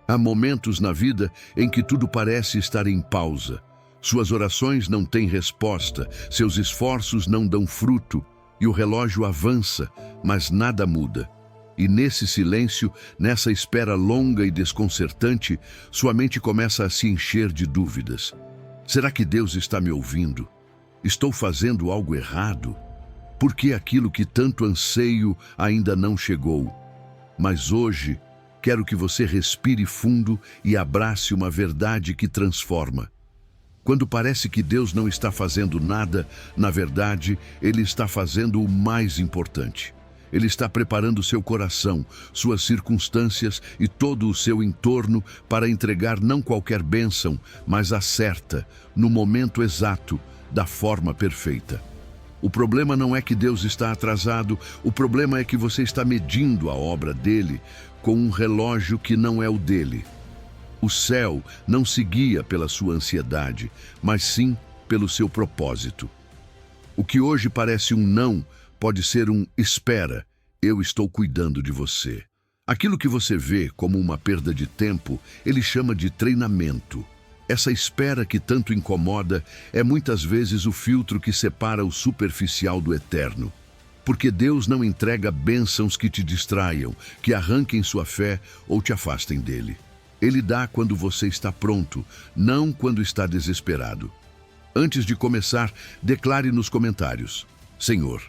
Há momentos na vida em que tudo parece estar em pausa. Suas orações não têm resposta, seus esforços não dão fruto e o relógio avança, mas nada muda. E nesse silêncio, nessa espera longa e desconcertante, sua mente começa a se encher de dúvidas. Será que Deus está me ouvindo? Estou fazendo algo errado? Por que aquilo que tanto anseio ainda não chegou? Mas hoje, quero que você respire fundo e abrace uma verdade que transforma. Quando parece que Deus não está fazendo nada, na verdade, Ele está fazendo o mais importante. Ele está preparando seu coração, suas circunstâncias e todo o seu entorno para entregar não qualquer bênção, mas a certa, no momento exato, da forma perfeita. O problema não é que Deus está atrasado, o problema é que você está medindo a obra dele com um relógio que não é o dele. O céu não se guia pela sua ansiedade, mas sim pelo seu propósito. O que hoje parece um não, pode ser um espera, eu estou cuidando de você. Aquilo que você vê como uma perda de tempo, ele chama de treinamento. Essa espera que tanto incomoda é muitas vezes o filtro que separa o superficial do eterno. Porque Deus não entrega bênçãos que te distraiam, que arranquem sua fé ou te afastem dele. Ele dá quando você está pronto, não quando está desesperado. Antes de começar, declare nos comentários: Senhor,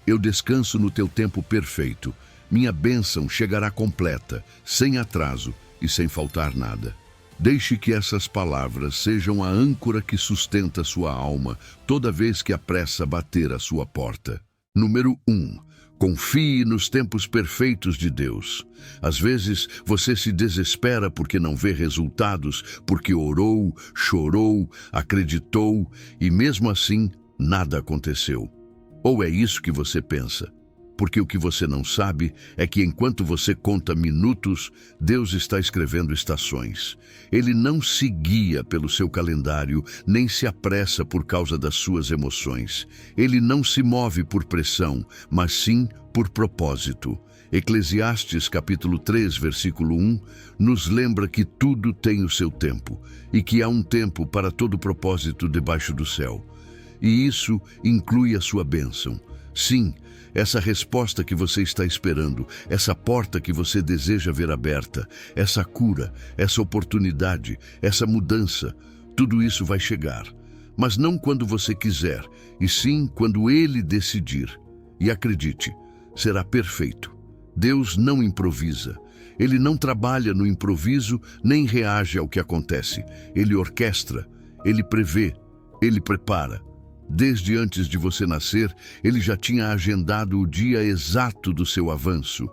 eu descanso no teu tempo perfeito. Minha bênção chegará completa, sem atraso e sem faltar nada. Deixe que essas palavras sejam a âncora que sustenta sua alma toda vez que a pressa bater à sua porta. Número 1. Confie nos tempos perfeitos de Deus. Às vezes, você se desespera porque não vê resultados, porque orou, chorou, acreditou e mesmo assim, nada aconteceu. Ou é isso que você pensa? Porque o que você não sabe é que enquanto você conta minutos, Deus está escrevendo estações. Ele não se guia pelo seu calendário, nem se apressa por causa das suas emoções. Ele não se move por pressão, mas sim por propósito. Eclesiastes capítulo 3, versículo 1, nos lembra que tudo tem o seu tempo, e que há um tempo para todo propósito debaixo do céu. E isso inclui a sua bênção. Sim, essa resposta que você está esperando, essa porta que você deseja ver aberta, essa cura, essa oportunidade, essa mudança, tudo isso vai chegar. Mas não quando você quiser, e sim quando Ele decidir. E acredite, será perfeito. Deus não improvisa. Ele não trabalha no improviso, nem reage ao que acontece. Ele orquestra, Ele prevê, Ele prepara. Desde antes de você nascer, Ele já tinha agendado o dia exato do seu avanço.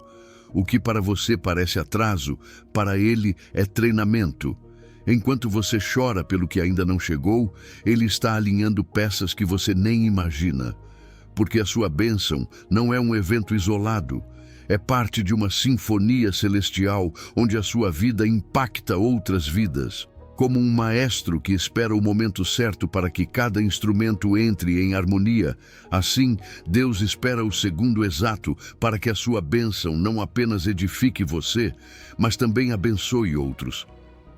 O que para você parece atraso, para Ele é treinamento. Enquanto você chora pelo que ainda não chegou, Ele está alinhando peças que você nem imagina. Porque a sua bênção não é um evento isolado. É parte de uma sinfonia celestial onde a sua vida impacta outras vidas. Como um maestro que espera o momento certo para que cada instrumento entre em harmonia, assim, Deus espera o segundo exato para que a sua bênção não apenas edifique você, mas também abençoe outros.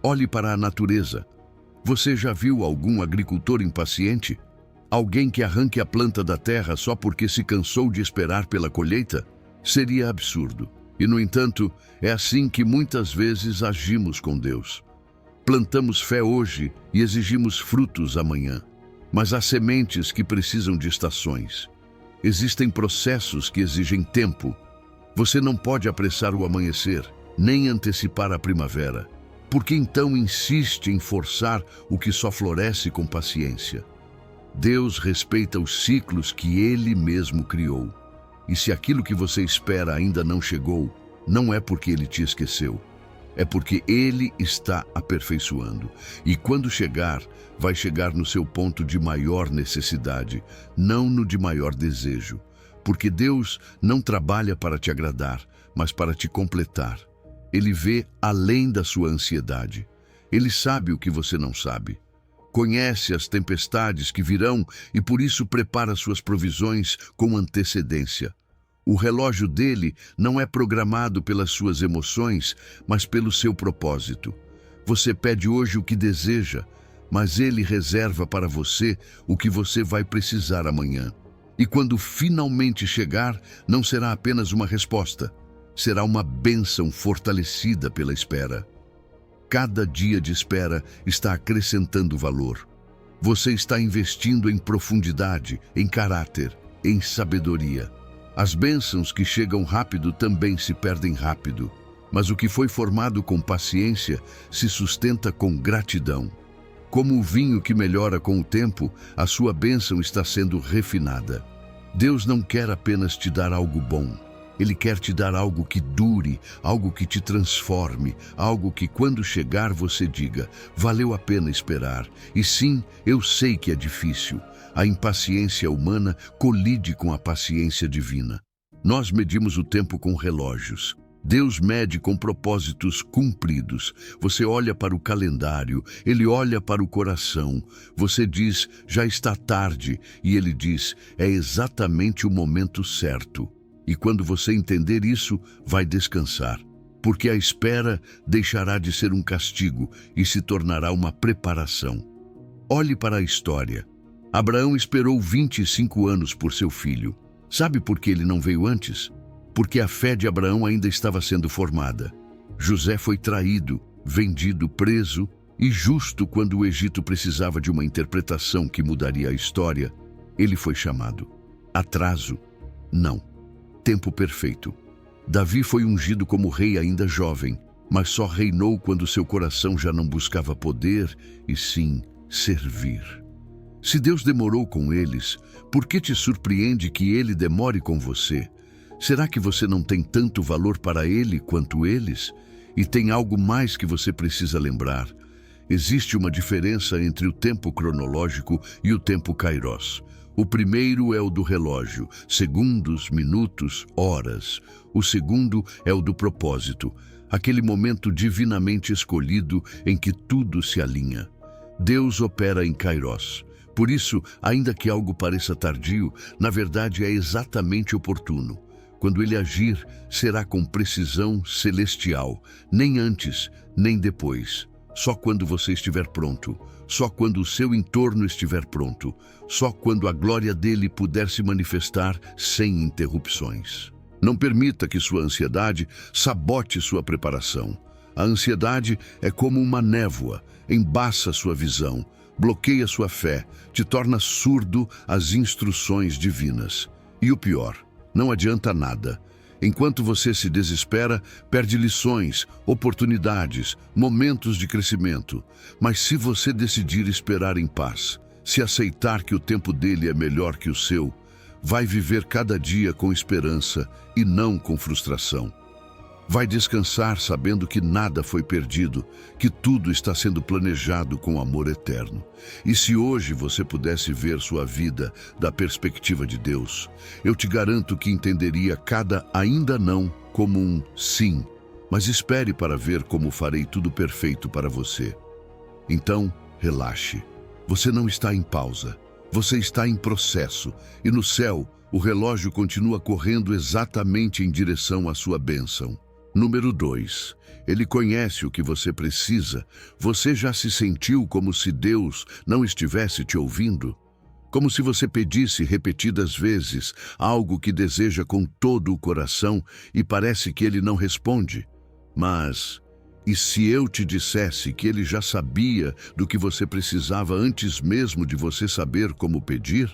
Olhe para a natureza. Você já viu algum agricultor impaciente? Alguém que arranque a planta da terra só porque se cansou de esperar pela colheita? Seria absurdo. E, no entanto, é assim que muitas vezes agimos com Deus. Plantamos fé hoje e exigimos frutos amanhã. Mas há sementes que precisam de estações. Existem processos que exigem tempo. Você não pode apressar o amanhecer, nem antecipar a primavera. Por que então insiste em forçar o que só floresce com paciência? Deus respeita os ciclos que Ele mesmo criou. E se aquilo que você espera ainda não chegou, não é porque Ele te esqueceu. É porque Ele está aperfeiçoando. E quando chegar, vai chegar no seu ponto de maior necessidade, não no de maior desejo. Porque Deus não trabalha para te agradar, mas para te completar. Ele vê além da sua ansiedade. Ele sabe o que você não sabe. Conhece as tempestades que virão e por isso prepara suas provisões com antecedência. O relógio dele não é programado pelas suas emoções, mas pelo seu propósito. Você pede hoje o que deseja, mas ele reserva para você o que você vai precisar amanhã. E quando finalmente chegar, não será apenas uma resposta, será uma bênção fortalecida pela espera. Cada dia de espera está acrescentando valor. Você está investindo em profundidade, em caráter, em sabedoria. As bênçãos que chegam rápido também se perdem rápido, mas o que foi formado com paciência se sustenta com gratidão. Como o vinho que melhora com o tempo, a sua bênção está sendo refinada. Deus não quer apenas te dar algo bom. Ele quer te dar algo que dure, algo que te transforme, algo que quando chegar você diga, valeu a pena esperar. E sim, eu sei que é difícil. A impaciência humana colide com a paciência divina. Nós medimos o tempo com relógios. Deus mede com propósitos cumpridos. Você olha para o calendário, ele olha para o coração. Você diz, já está tarde, e ele diz, é exatamente o momento certo. E quando você entender isso, vai descansar, porque a espera deixará de ser um castigo e se tornará uma preparação. Olhe para a história. Abraão esperou 25 anos por seu filho. Sabe por que ele não veio antes? Porque a fé de Abraão ainda estava sendo formada. José foi traído, vendido, preso e justo quando o Egito precisava de uma interpretação que mudaria a história. Ele foi chamado. Atraso? Não. Tempo perfeito. Davi foi ungido como rei ainda jovem, mas só reinou quando seu coração já não buscava poder, e sim servir. Se Deus demorou com eles, por que te surpreende que ele demore com você? Será que você não tem tanto valor para ele quanto eles? E tem algo mais que você precisa lembrar. Existe uma diferença entre o tempo cronológico e o tempo kairos. O primeiro é o do relógio, segundos, minutos, horas. O segundo é o do propósito, aquele momento divinamente escolhido em que tudo se alinha. Deus opera em kairos. Por isso, ainda que algo pareça tardio, na verdade é exatamente oportuno. Quando ele agir, será com precisão celestial, nem antes, nem depois. Só quando você estiver pronto, só quando o seu entorno estiver pronto, só quando a glória dele puder se manifestar sem interrupções. Não permita que sua ansiedade sabote sua preparação. A ansiedade é como uma névoa, embaça sua visão, bloqueia sua fé, te torna surdo às instruções divinas. E o pior, não adianta nada. Enquanto você se desespera, perde lições, oportunidades, momentos de crescimento. Mas se você decidir esperar em paz, se aceitar que o tempo dele é melhor que o seu, vai viver cada dia com esperança e não com frustração. Vai descansar sabendo que nada foi perdido, que tudo está sendo planejado com amor eterno. E se hoje você pudesse ver sua vida da perspectiva de Deus, eu te garanto que entenderia cada ainda não como um sim, mas espere para ver como farei tudo perfeito para você. Então, relaxe. Você não está em pausa, você está em processo, e no céu, o relógio continua correndo exatamente em direção à sua bênção. Número 2. Ele conhece o que você precisa. Você já se sentiu como se Deus não estivesse te ouvindo? Como se você pedisse repetidas vezes algo que deseja com todo o coração e parece que ele não responde? Mas, e se eu te dissesse que ele já sabia do que você precisava antes mesmo de você saber como pedir?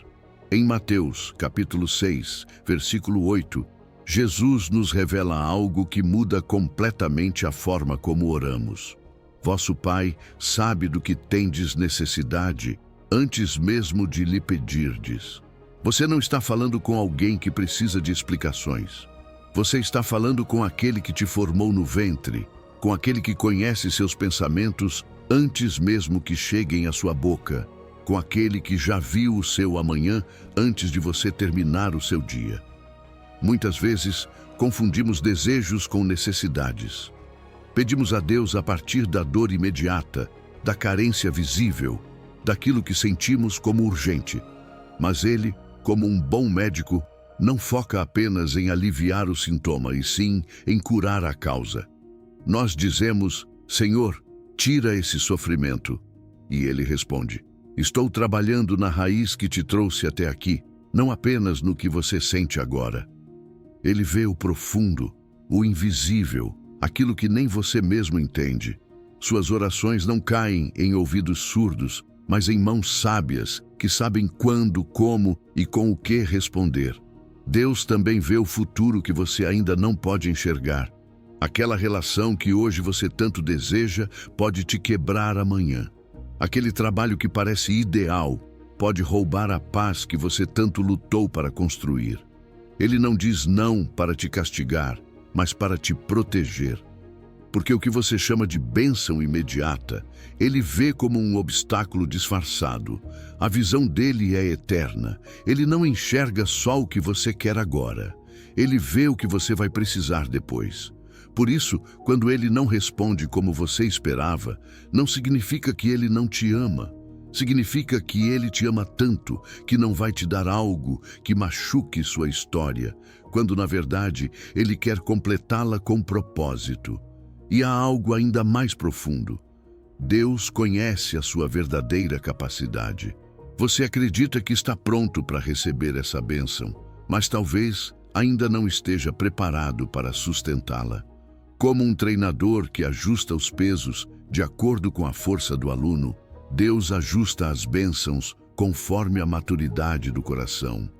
Em Mateus, capítulo 6, versículo 8, Jesus nos revela algo que muda completamente a forma como oramos. Vosso Pai sabe do que tendes necessidade antes mesmo de lhe pedirdes. Você não está falando com alguém que precisa de explicações. Você está falando com aquele que te formou no ventre, com aquele que conhece seus pensamentos antes mesmo que cheguem à sua boca, com aquele que já viu o seu amanhã antes de você terminar o seu dia. Muitas vezes, confundimos desejos com necessidades. Pedimos a Deus a partir da dor imediata, da carência visível, daquilo que sentimos como urgente. Mas Ele, como um bom médico, não foca apenas em aliviar o sintoma, e sim em curar a causa. Nós dizemos: Senhor, tira esse sofrimento. E Ele responde: estou trabalhando na raiz que te trouxe até aqui, não apenas no que você sente agora. Ele vê o profundo, o invisível, aquilo que nem você mesmo entende. Suas orações não caem em ouvidos surdos, mas em mãos sábias, que sabem quando, como e com o que responder. Deus também vê o futuro que você ainda não pode enxergar. Aquela relação que hoje você tanto deseja pode te quebrar amanhã. Aquele trabalho que parece ideal pode roubar a paz que você tanto lutou para construir. Ele não diz não para te castigar, mas para te proteger. Porque o que você chama de bênção imediata, Ele vê como um obstáculo disfarçado. A visão dele é eterna. Ele não enxerga só o que você quer agora. Ele vê o que você vai precisar depois. Por isso, quando Ele não responde como você esperava, não significa que Ele não te ama. Significa que Ele te ama tanto que não vai te dar algo que machuque sua história, quando na verdade Ele quer completá-la com propósito. E há algo ainda mais profundo. Deus conhece a sua verdadeira capacidade. Você acredita que está pronto para receber essa bênção, mas talvez ainda não esteja preparado para sustentá-la. Como um treinador que ajusta os pesos de acordo com a força do aluno, Deus ajusta as bênçãos conforme a maturidade do coração.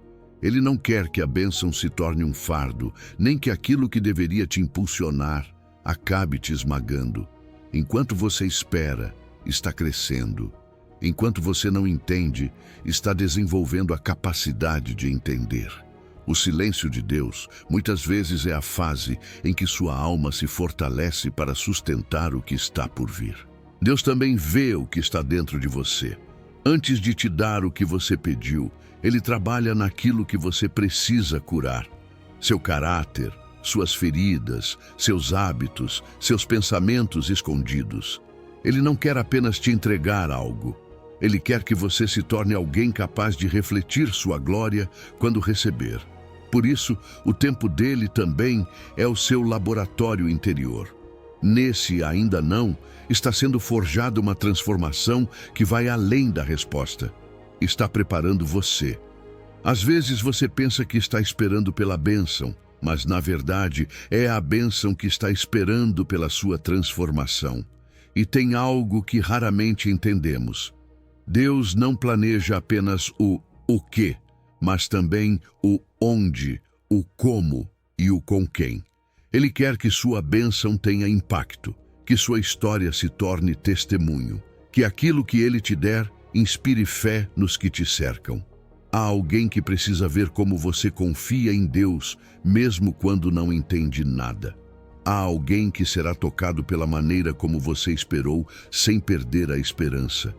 Ele não quer que a bênção se torne um fardo, nem que aquilo que deveria te impulsionar acabe te esmagando. Enquanto você espera, está crescendo. Enquanto você não entende, está desenvolvendo a capacidade de entender. O silêncio de Deus muitas vezes é a fase em que sua alma se fortalece para sustentar o que está por vir. Deus também vê o que está dentro de você. Antes de te dar o que você pediu, Ele trabalha naquilo que você precisa curar. Seu caráter, suas feridas, seus hábitos, seus pensamentos escondidos. Ele não quer apenas te entregar algo. Ele quer que você se torne alguém capaz de refletir sua glória quando receber. Por isso, o tempo dele também é o seu laboratório interior. Nesse ainda não, está sendo forjada uma transformação que vai além da resposta. Está preparando você. Às vezes você pensa que está esperando pela bênção, mas na verdade é a bênção que está esperando pela sua transformação. E tem algo que raramente entendemos. Deus não planeja apenas o quê, mas também o onde, o como e o com quem. Ele quer que sua bênção tenha impacto, que sua história se torne testemunho, que aquilo que Ele te der inspire fé nos que te cercam. Há alguém que precisa ver como você confia em Deus, mesmo quando não entende nada. Há alguém que será tocado pela maneira como você esperou, sem perder a esperança.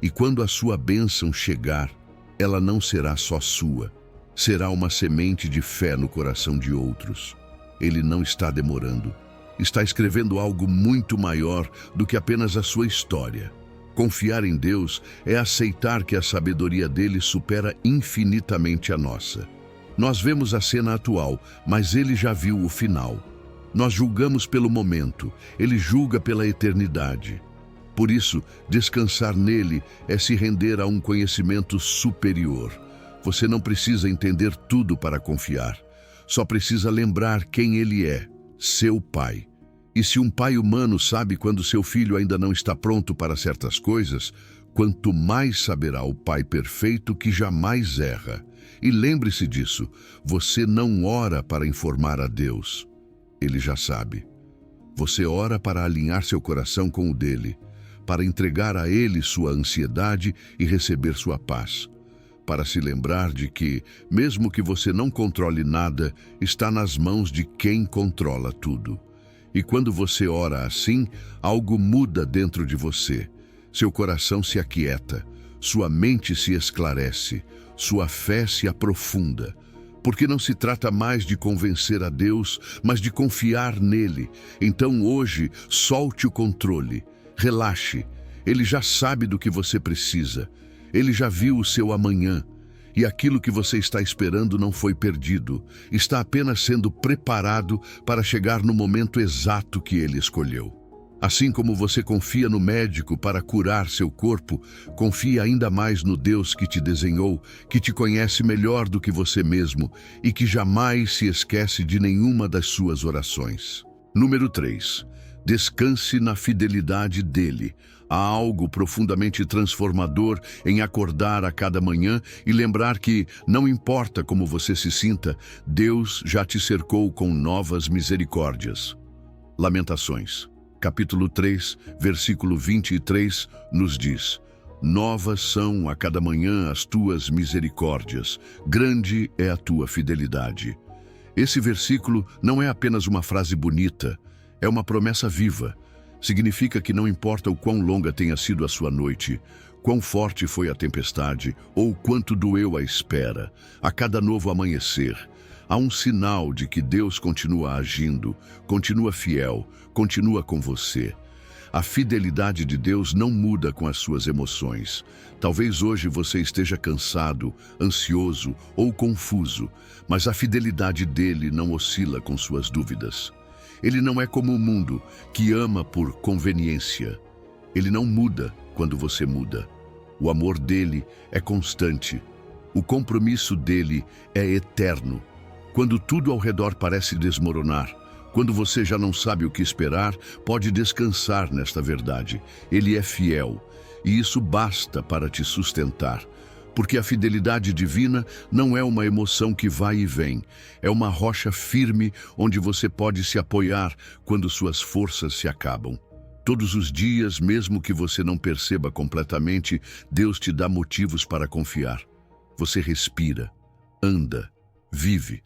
E quando a sua bênção chegar, ela não será só sua, será uma semente de fé no coração de outros. Ele não está demorando. Está escrevendo algo muito maior do que apenas a sua história. Confiar em Deus é aceitar que a sabedoria dele supera infinitamente a nossa. Nós vemos a cena atual, mas ele já viu o final. Nós julgamos pelo momento, ele julga pela eternidade. Por isso, descansar nele é se render a um conhecimento superior. Você não precisa entender tudo para confiar. Só precisa lembrar quem ele é, seu pai. E se um pai humano sabe quando seu filho ainda não está pronto para certas coisas, quanto mais saberá o Pai perfeito que jamais erra. E lembre-se disso, você não ora para informar a Deus. Ele já sabe. Você ora para alinhar seu coração com o dele, para entregar a ele sua ansiedade e receber sua paz. Para se lembrar de que, mesmo que você não controle nada, está nas mãos de quem controla tudo. E quando você ora assim, algo muda dentro de você. Seu coração se aquieta, sua mente se esclarece, sua fé se aprofunda. Porque não se trata mais de convencer a Deus, mas de confiar nele. Então hoje, solte o controle, relaxe. Ele já sabe do que você precisa. Ele já viu o seu amanhã. E aquilo que você está esperando não foi perdido, está apenas sendo preparado para chegar no momento exato que ele escolheu. Assim como você confia no médico para curar seu corpo, confie ainda mais no Deus que te desenhou, que te conhece melhor do que você mesmo e que jamais se esquece de nenhuma das suas orações. Número 3. Descanse na fidelidade dele. Há algo profundamente transformador em acordar a cada manhã e lembrar que, não importa como você se sinta, Deus já te cercou com novas misericórdias. Lamentações, capítulo 3, versículo 23, nos diz: Novas são a cada manhã as tuas misericórdias, grande é a tua fidelidade. Esse versículo não é apenas uma frase bonita, é uma promessa viva. Significa que não importa o quão longa tenha sido a sua noite, quão forte foi a tempestade ou quanto doeu a espera, a cada novo amanhecer, há um sinal de que Deus continua agindo, continua fiel, continua com você. A fidelidade de Deus não muda com as suas emoções. Talvez hoje você esteja cansado, ansioso ou confuso, mas a fidelidade dele não oscila com suas dúvidas. Ele não é como o mundo, que ama por conveniência. Ele não muda quando você muda. O amor dele é constante. O compromisso dele é eterno. Quando tudo ao redor parece desmoronar, quando você já não sabe o que esperar, pode descansar nesta verdade. Ele é fiel, e isso basta para te sustentar. Porque a fidelidade divina não é uma emoção que vai e vem. É uma rocha firme onde você pode se apoiar quando suas forças se acabam. Todos os dias, mesmo que você não perceba completamente, Deus te dá motivos para confiar. Você respira, anda, vive.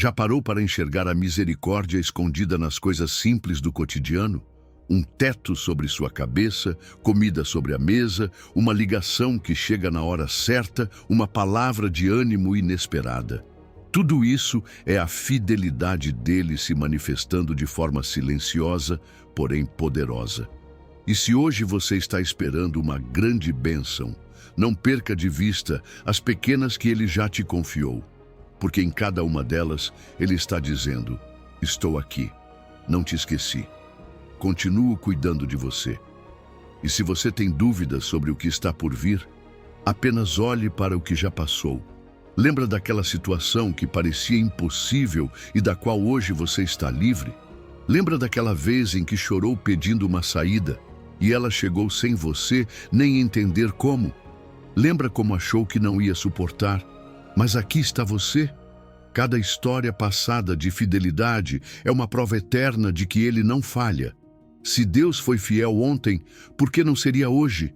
Já parou para enxergar a misericórdia escondida nas coisas simples do cotidiano? Um teto sobre sua cabeça, comida sobre a mesa, uma ligação que chega na hora certa, uma palavra de ânimo inesperada. Tudo isso é a fidelidade dele se manifestando de forma silenciosa, porém poderosa. E se hoje você está esperando uma grande bênção, não perca de vista as pequenas que ele já te confiou, porque em cada uma delas ele está dizendo: estou aqui, não te esqueci. Continuo cuidando de você. E se você tem dúvidas sobre o que está por vir, apenas olhe para o que já passou. Lembra daquela situação que parecia impossível e da qual hoje você está livre? Lembra daquela vez em que chorou pedindo uma saída e ela chegou sem você nem entender como? Lembra como achou que não ia suportar? Mas aqui está você. Cada história passada de fidelidade é uma prova eterna de que ele não falha. Se Deus foi fiel ontem, por que não seria hoje?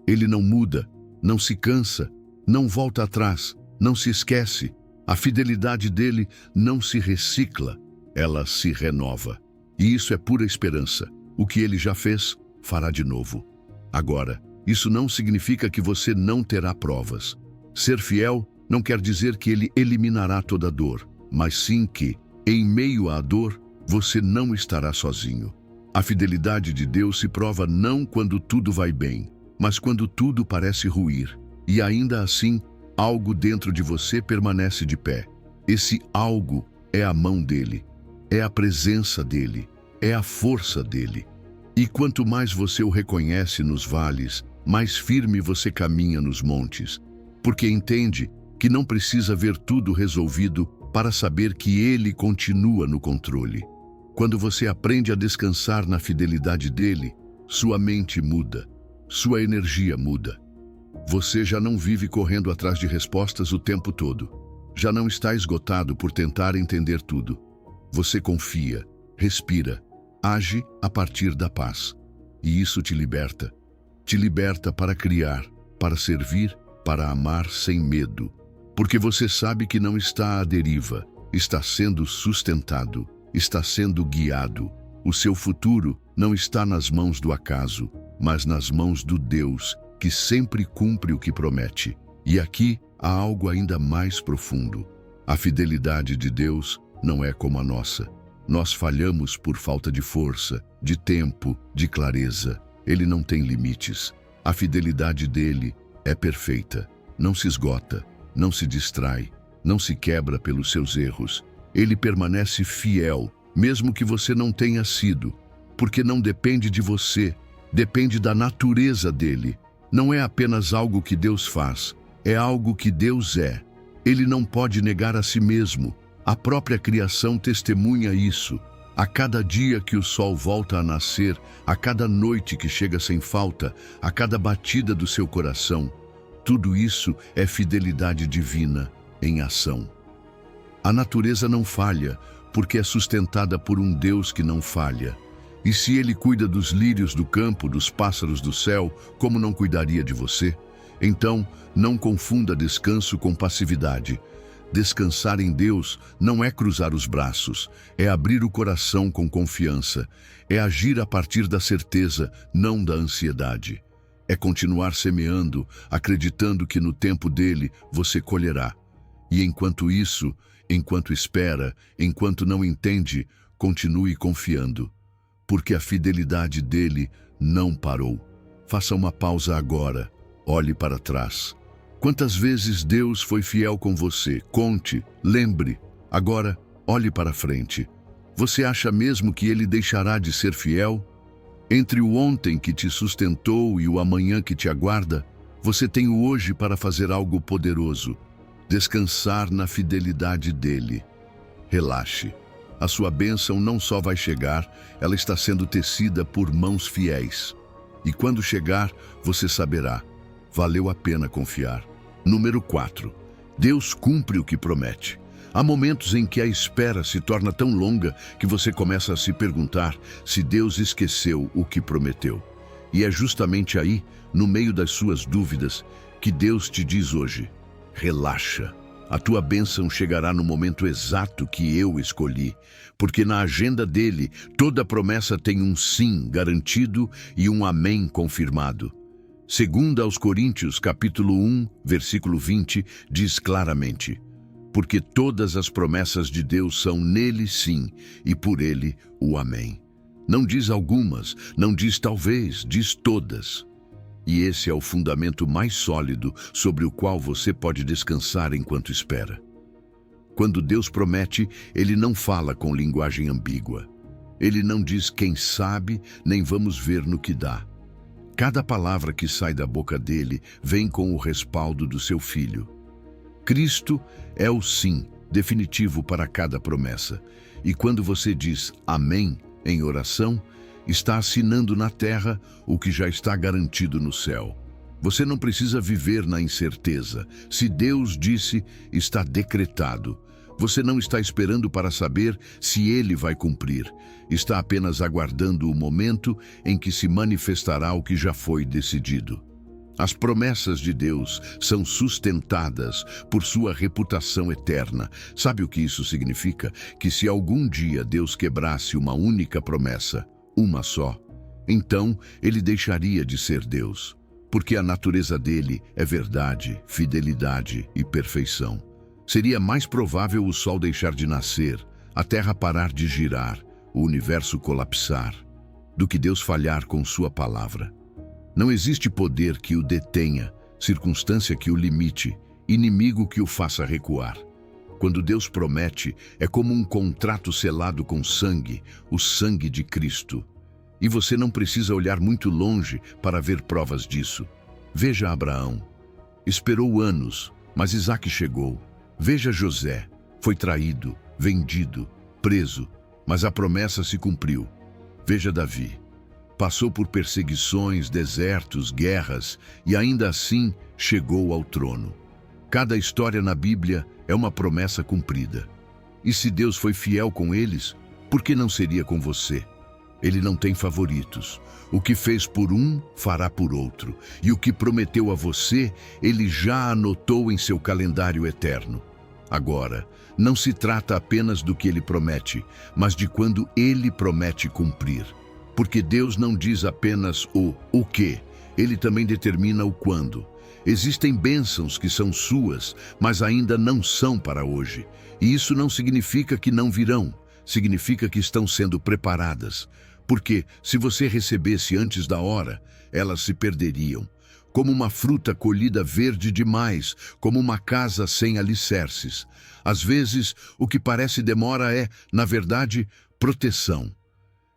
Ele não muda, não se cansa, não volta atrás, não se esquece. A fidelidade dele não se recicla, ela se renova. E isso é pura esperança. O que ele já fez, fará de novo. Agora, isso não significa que você não terá provas. Ser fiel não quer dizer que ele eliminará toda dor, mas sim que, em meio à dor, você não estará sozinho. A fidelidade de Deus se prova não quando tudo vai bem, mas quando tudo parece ruir. E ainda assim, algo dentro de você permanece de pé. Esse algo é a mão dele, é a presença dele, é a força dele. E quanto mais você o reconhece nos vales, mais firme você caminha nos montes, porque entende que não precisa ver tudo resolvido para saber que ele continua no controle. Quando você aprende a descansar na fidelidade dele, sua mente muda, sua energia muda. Você já não vive correndo atrás de respostas o tempo todo. Já não está esgotado por tentar entender tudo. Você confia, respira, age a partir da paz. E isso te liberta. Te liberta para criar, para servir, para amar sem medo. Porque você sabe que não está à deriva, está sendo sustentado, está sendo guiado. O seu futuro não está nas mãos do acaso, mas nas mãos do Deus, que sempre cumpre o que promete. E aqui há algo ainda mais profundo. A fidelidade de Deus não é como a nossa. Nós falhamos por falta de força, de tempo, de clareza. Ele não tem limites. A fidelidade dele é perfeita, não se esgota, não se distrai, não se quebra pelos seus erros. Ele permanece fiel, mesmo que você não tenha sido, porque não depende de você, depende da natureza dele. Não é apenas algo que Deus faz, é algo que Deus é. Ele não pode negar a si mesmo. A própria criação testemunha isso. A cada dia que o sol volta a nascer, a cada noite que chega sem falta, a cada batida do seu coração, tudo isso é fidelidade divina em ação. A natureza não falha, porque é sustentada por um Deus que não falha. E se Ele cuida dos lírios do campo, dos pássaros do céu, como não cuidaria de você? Então, não confunda descanso com passividade. Descansar em Deus não é cruzar os braços, é abrir o coração com confiança, é agir a partir da certeza, não da ansiedade. É continuar semeando, acreditando que no tempo dele você colherá. E enquanto isso, enquanto espera, enquanto não entende, continue confiando, porque a fidelidade dele não parou. Faça uma pausa agora, olhe para trás. Quantas vezes Deus foi fiel com você? Conte, lembre. Agora, olhe para frente. Você acha mesmo que Ele deixará de ser fiel? Entre o ontem que te sustentou e o amanhã que te aguarda, você tem o hoje para fazer algo poderoso. Descansar na fidelidade dEle. Relaxe. A sua bênção não só vai chegar, ela está sendo tecida por mãos fiéis. E quando chegar, você saberá. Valeu a pena confiar. Número 4. Deus cumpre o que promete. Há momentos em que a espera se torna tão longa que você começa a se perguntar se Deus esqueceu o que prometeu. E é justamente aí, no meio das suas dúvidas, que Deus te diz hoje: relaxa. A tua bênção chegará no momento exato que eu escolhi, porque na agenda dele toda promessa tem um sim garantido e um amém confirmado. Segundo aos Coríntios, capítulo 1, versículo 20, diz claramente: porque todas as promessas de Deus são nele sim, e por ele o amém. Não diz algumas, não diz talvez, diz todas. E esse é o fundamento mais sólido sobre o qual você pode descansar enquanto espera. Quando Deus promete, Ele não fala com linguagem ambígua. Ele não diz quem sabe, nem vamos ver no que dá. Cada palavra que sai da boca dele vem com o respaldo do seu Filho. Cristo é o sim definitivo para cada promessa. E quando você diz amém em oração, está assinando na terra o que já está garantido no céu. Você não precisa viver na incerteza. Se Deus disse, está decretado. Você não está esperando para saber se Ele vai cumprir. Está apenas aguardando o momento em que se manifestará o que já foi decidido. As promessas de Deus são sustentadas por sua reputação eterna. Sabe o que isso significa? Que se algum dia Deus quebrasse uma única promessa, uma só, então Ele deixaria de ser Deus, porque a natureza dele é verdade, fidelidade e perfeição. Seria mais provável o sol deixar de nascer, a terra parar de girar, o universo colapsar, do que Deus falhar com sua palavra. Não existe poder que o detenha, circunstância que o limite, inimigo que o faça recuar. Quando Deus promete, é como um contrato selado com sangue, o sangue de Cristo. E você não precisa olhar muito longe para ver provas disso. Veja Abraão. Esperou anos, mas Isaque chegou. Veja José. Foi traído, vendido, preso, mas a promessa se cumpriu. Veja Davi. Passou por perseguições, desertos, guerras e ainda assim chegou ao trono. Cada história na Bíblia é uma promessa cumprida. E se Deus foi fiel com eles, por que não seria com você? Ele não tem favoritos. O que fez por um, fará por outro. E o que prometeu a você, Ele já anotou em seu calendário eterno. Agora, não se trata apenas do que Ele promete, mas de quando Ele promete cumprir. Porque Deus não diz apenas o que, Ele também determina o quando. Existem bênçãos que são suas, mas ainda não são para hoje. E isso não significa que não virão, significa que estão sendo preparadas. Porque, se você recebesse antes da hora, elas se perderiam. como uma fruta colhida verde demais, como uma casa sem alicerces. Às vezes, o que parece demora é, na verdade, proteção.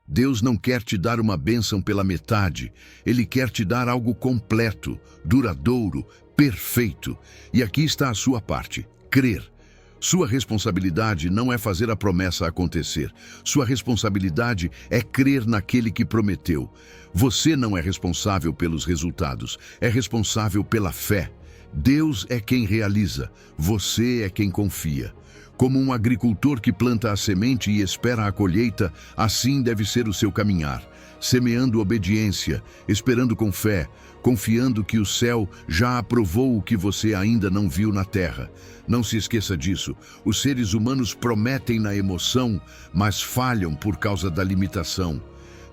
Deus não quer te dar uma bênção pela metade. Ele quer te dar algo completo, duradouro, perfeito. E aqui está a sua parte: crer. Sua responsabilidade não é fazer a promessa acontecer. Sua responsabilidade é crer naquele que prometeu. Você não é responsável pelos resultados, é responsável pela fé. Deus é quem realiza, você é quem confia. Como um agricultor que planta a semente e espera a colheita, assim deve ser o seu caminhar, semeando obediência, esperando com fé, confiando que o céu já aprovou o que você ainda não viu na terra. Não se esqueça disso. Os seres humanos prometem na emoção, mas falham por causa da limitação.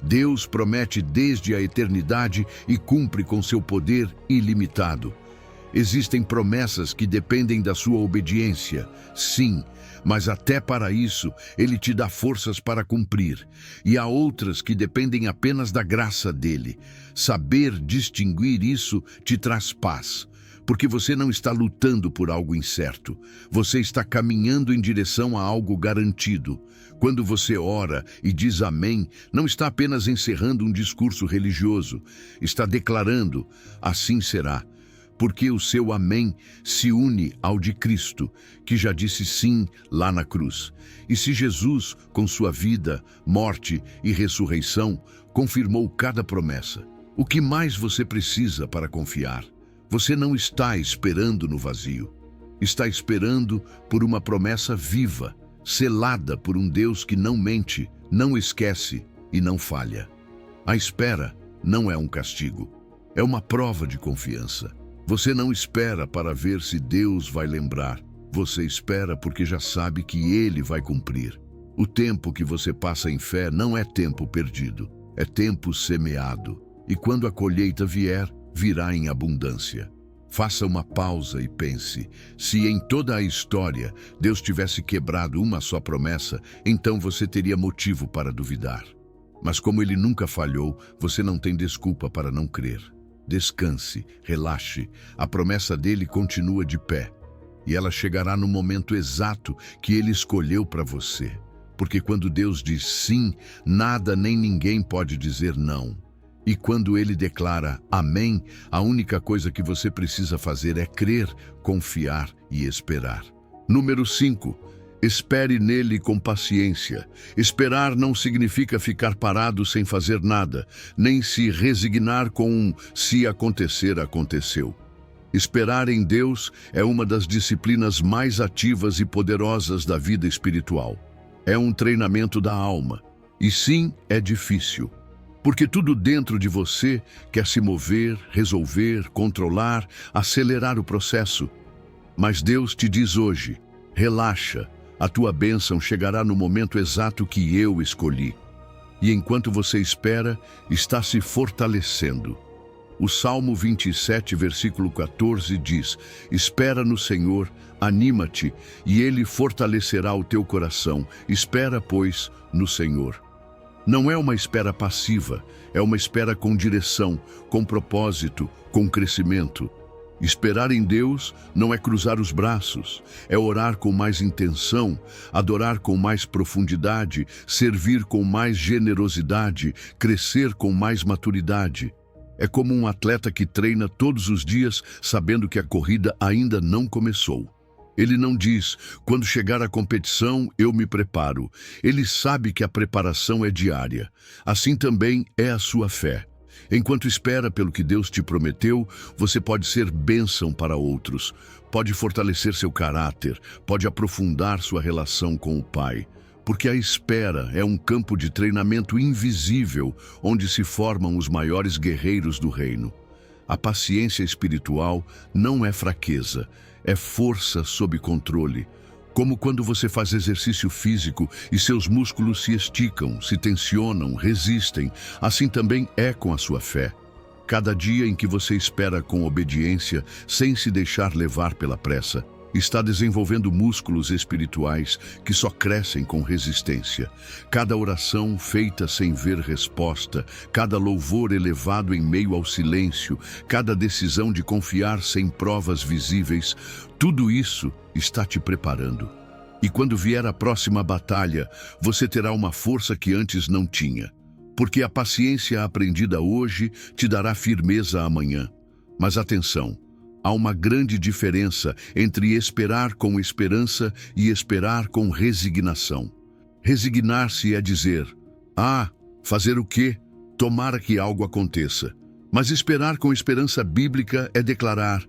Deus promete desde a eternidade e cumpre com seu poder ilimitado. Existem promessas que dependem da sua obediência, sim, mas até para isso Ele te dá forças para cumprir. E há outras que dependem apenas da graça dele. Saber distinguir isso te traz paz, porque você não está lutando por algo incerto. Você está caminhando em direção a algo garantido. Quando você ora e diz amém, não está apenas encerrando um discurso religioso, está declarando: assim será. Porque o seu amém se une ao de Cristo, que já disse sim lá na cruz. E se Jesus, com sua vida, morte e ressurreição, confirmou cada promessa, o que mais você precisa para confiar? Você não está esperando no vazio. Está esperando por uma promessa viva, selada por um Deus que não mente, não esquece e não falha. A espera não é um castigo, é uma prova de confiança. Você não espera para ver se Deus vai lembrar. Você espera porque já sabe que Ele vai cumprir. O tempo que você passa em fé não é tempo perdido, é tempo semeado. E quando a colheita vier, virá em abundância. Faça uma pausa e pense: se em toda a história Deus tivesse quebrado uma só promessa, então você teria motivo para duvidar. Mas como Ele nunca falhou, você não tem desculpa para não crer. Descanse, relaxe, a promessa dele continua de pé. E ela chegará no momento exato que ele escolheu para você. Porque quando Deus diz sim, nada nem ninguém pode dizer não. E quando ele declara amém, a única coisa que você precisa fazer é crer, confiar e esperar. Número 5. Espere nele com paciência. Esperar não significa ficar parado sem fazer nada, nem se resignar com um "se acontecer, aconteceu". Esperar em Deus é uma das disciplinas mais ativas e poderosas da vida espiritual. É um treinamento da alma. E sim, é difícil. Porque tudo dentro de você quer se mover, resolver, controlar, acelerar o processo. Mas Deus te diz hoje: relaxa. A tua bênção chegará no momento exato que eu escolhi. E enquanto você espera, está se fortalecendo. O Salmo 27, versículo 14 diz: espera no Senhor, anima-te, e Ele fortalecerá o teu coração. Espera, pois, no Senhor. Não é uma espera passiva, é uma espera com direção, com propósito, com crescimento. Esperar em Deus não é cruzar os braços, é orar com mais intenção, adorar com mais profundidade, servir com mais generosidade, crescer com mais maturidade. É como um atleta que treina todos os dias sabendo que a corrida ainda não começou. Ele não diz: quando chegar a competição, eu me preparo. Ele sabe que a preparação é diária. Assim também é a sua fé. Enquanto espera pelo que Deus te prometeu, você pode ser bênção para outros, pode fortalecer seu caráter, pode aprofundar sua relação com o Pai. Porque a espera é um campo de treinamento invisível onde se formam os maiores guerreiros do reino. A paciência espiritual não é fraqueza, é força sob controle. Como quando você faz exercício físico e seus músculos se esticam, se tensionam, resistem, assim também é com a sua fé. Cada dia em que você espera com obediência, sem se deixar levar pela pressa, Está desenvolvendo músculos espirituais que só crescem com resistência. Cada oração feita sem ver resposta, cada louvor elevado em meio ao silêncio, cada decisão de confiar sem provas visíveis, tudo isso está te preparando. E quando vier a próxima batalha, você terá uma força que antes não tinha. Porque a paciência aprendida hoje te dará firmeza amanhã. Mas atenção! Há uma grande diferença entre esperar com esperança e esperar com resignação. Resignar-se é dizer, fazer o quê? Tomara que algo aconteça. Mas esperar com esperança bíblica é declarar,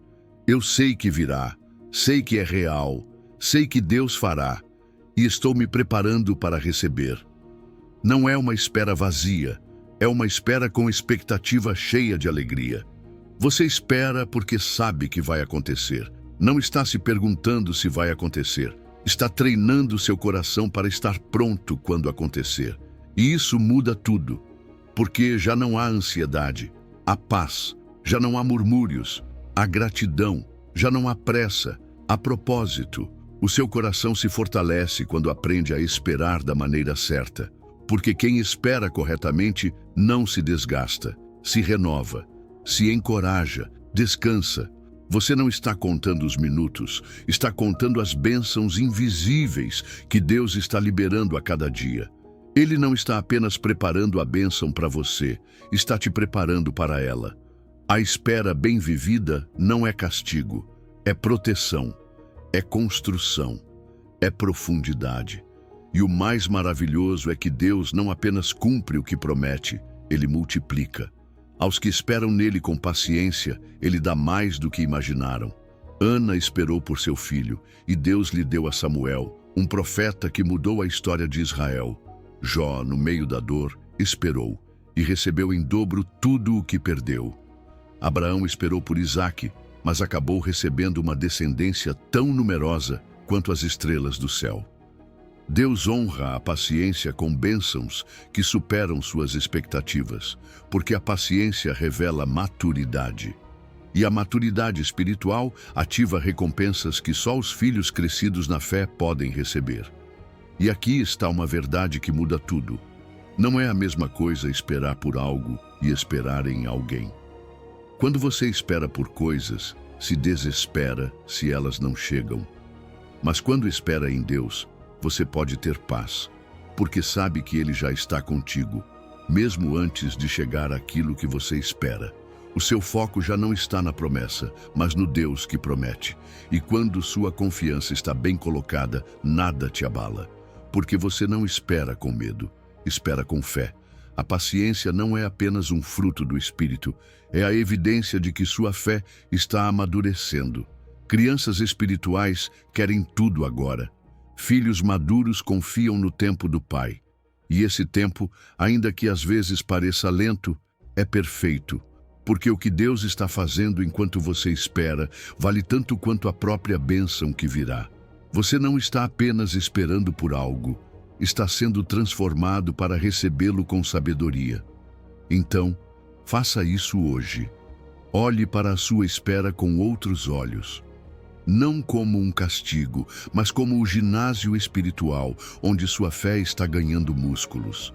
eu sei que virá, sei que é real, sei que Deus fará, e estou me preparando para receber. Não é uma espera vazia, é uma espera com expectativa cheia de alegria. Você espera porque sabe que vai acontecer. Não está se perguntando se vai acontecer. Está treinando seu coração para estar pronto quando acontecer. E isso muda tudo. Porque já não há ansiedade, há paz, já não há murmúrios, há gratidão, já não há pressa, há propósito. O seu coração se fortalece quando aprende a esperar da maneira certa. Porque quem espera corretamente não se desgasta, se renova, se encoraja, descansa. Você não está contando os minutos, está contando as bênçãos invisíveis que Deus está liberando a cada dia. Ele não está apenas preparando a bênção para você, está te preparando para ela. A espera bem vivida não é castigo, é proteção, é construção, é profundidade. E o mais maravilhoso é que Deus não apenas cumpre o que promete, Ele multiplica. Aos que esperam nele com paciência, Ele dá mais do que imaginaram. Ana esperou por seu filho, e Deus lhe deu a Samuel, um profeta que mudou a história de Israel. Jó, no meio da dor, esperou, e recebeu em dobro tudo o que perdeu. Abraão esperou por Isaque, mas acabou recebendo uma descendência tão numerosa quanto as estrelas do céu. Deus honra a paciência com bênçãos que superam suas expectativas, porque a paciência revela maturidade. E a maturidade espiritual ativa recompensas que só os filhos crescidos na fé podem receber. E aqui está uma verdade que muda tudo. Não é a mesma coisa esperar por algo e esperar em alguém. Quando você espera por coisas, se desespera se elas não chegam. Mas quando espera em Deus, você pode ter paz, porque sabe que Ele já está contigo, mesmo antes de chegar aquilo que você espera. O seu foco já não está na promessa, mas no Deus que promete. E quando sua confiança está bem colocada, nada te abala, porque você não espera com medo, espera com fé. A paciência não é apenas um fruto do Espírito, é a evidência de que sua fé está amadurecendo. Crianças espirituais querem tudo agora. Filhos maduros confiam no tempo do Pai. E esse tempo, ainda que às vezes pareça lento, é perfeito. Porque o que Deus está fazendo enquanto você espera, vale tanto quanto a própria bênção que virá. Você não está apenas esperando por algo, está sendo transformado para recebê-lo com sabedoria. Então, faça isso hoje. Olhe para a sua espera com outros olhos. Não como um castigo, mas como o ginásio espiritual, onde sua fé está ganhando músculos.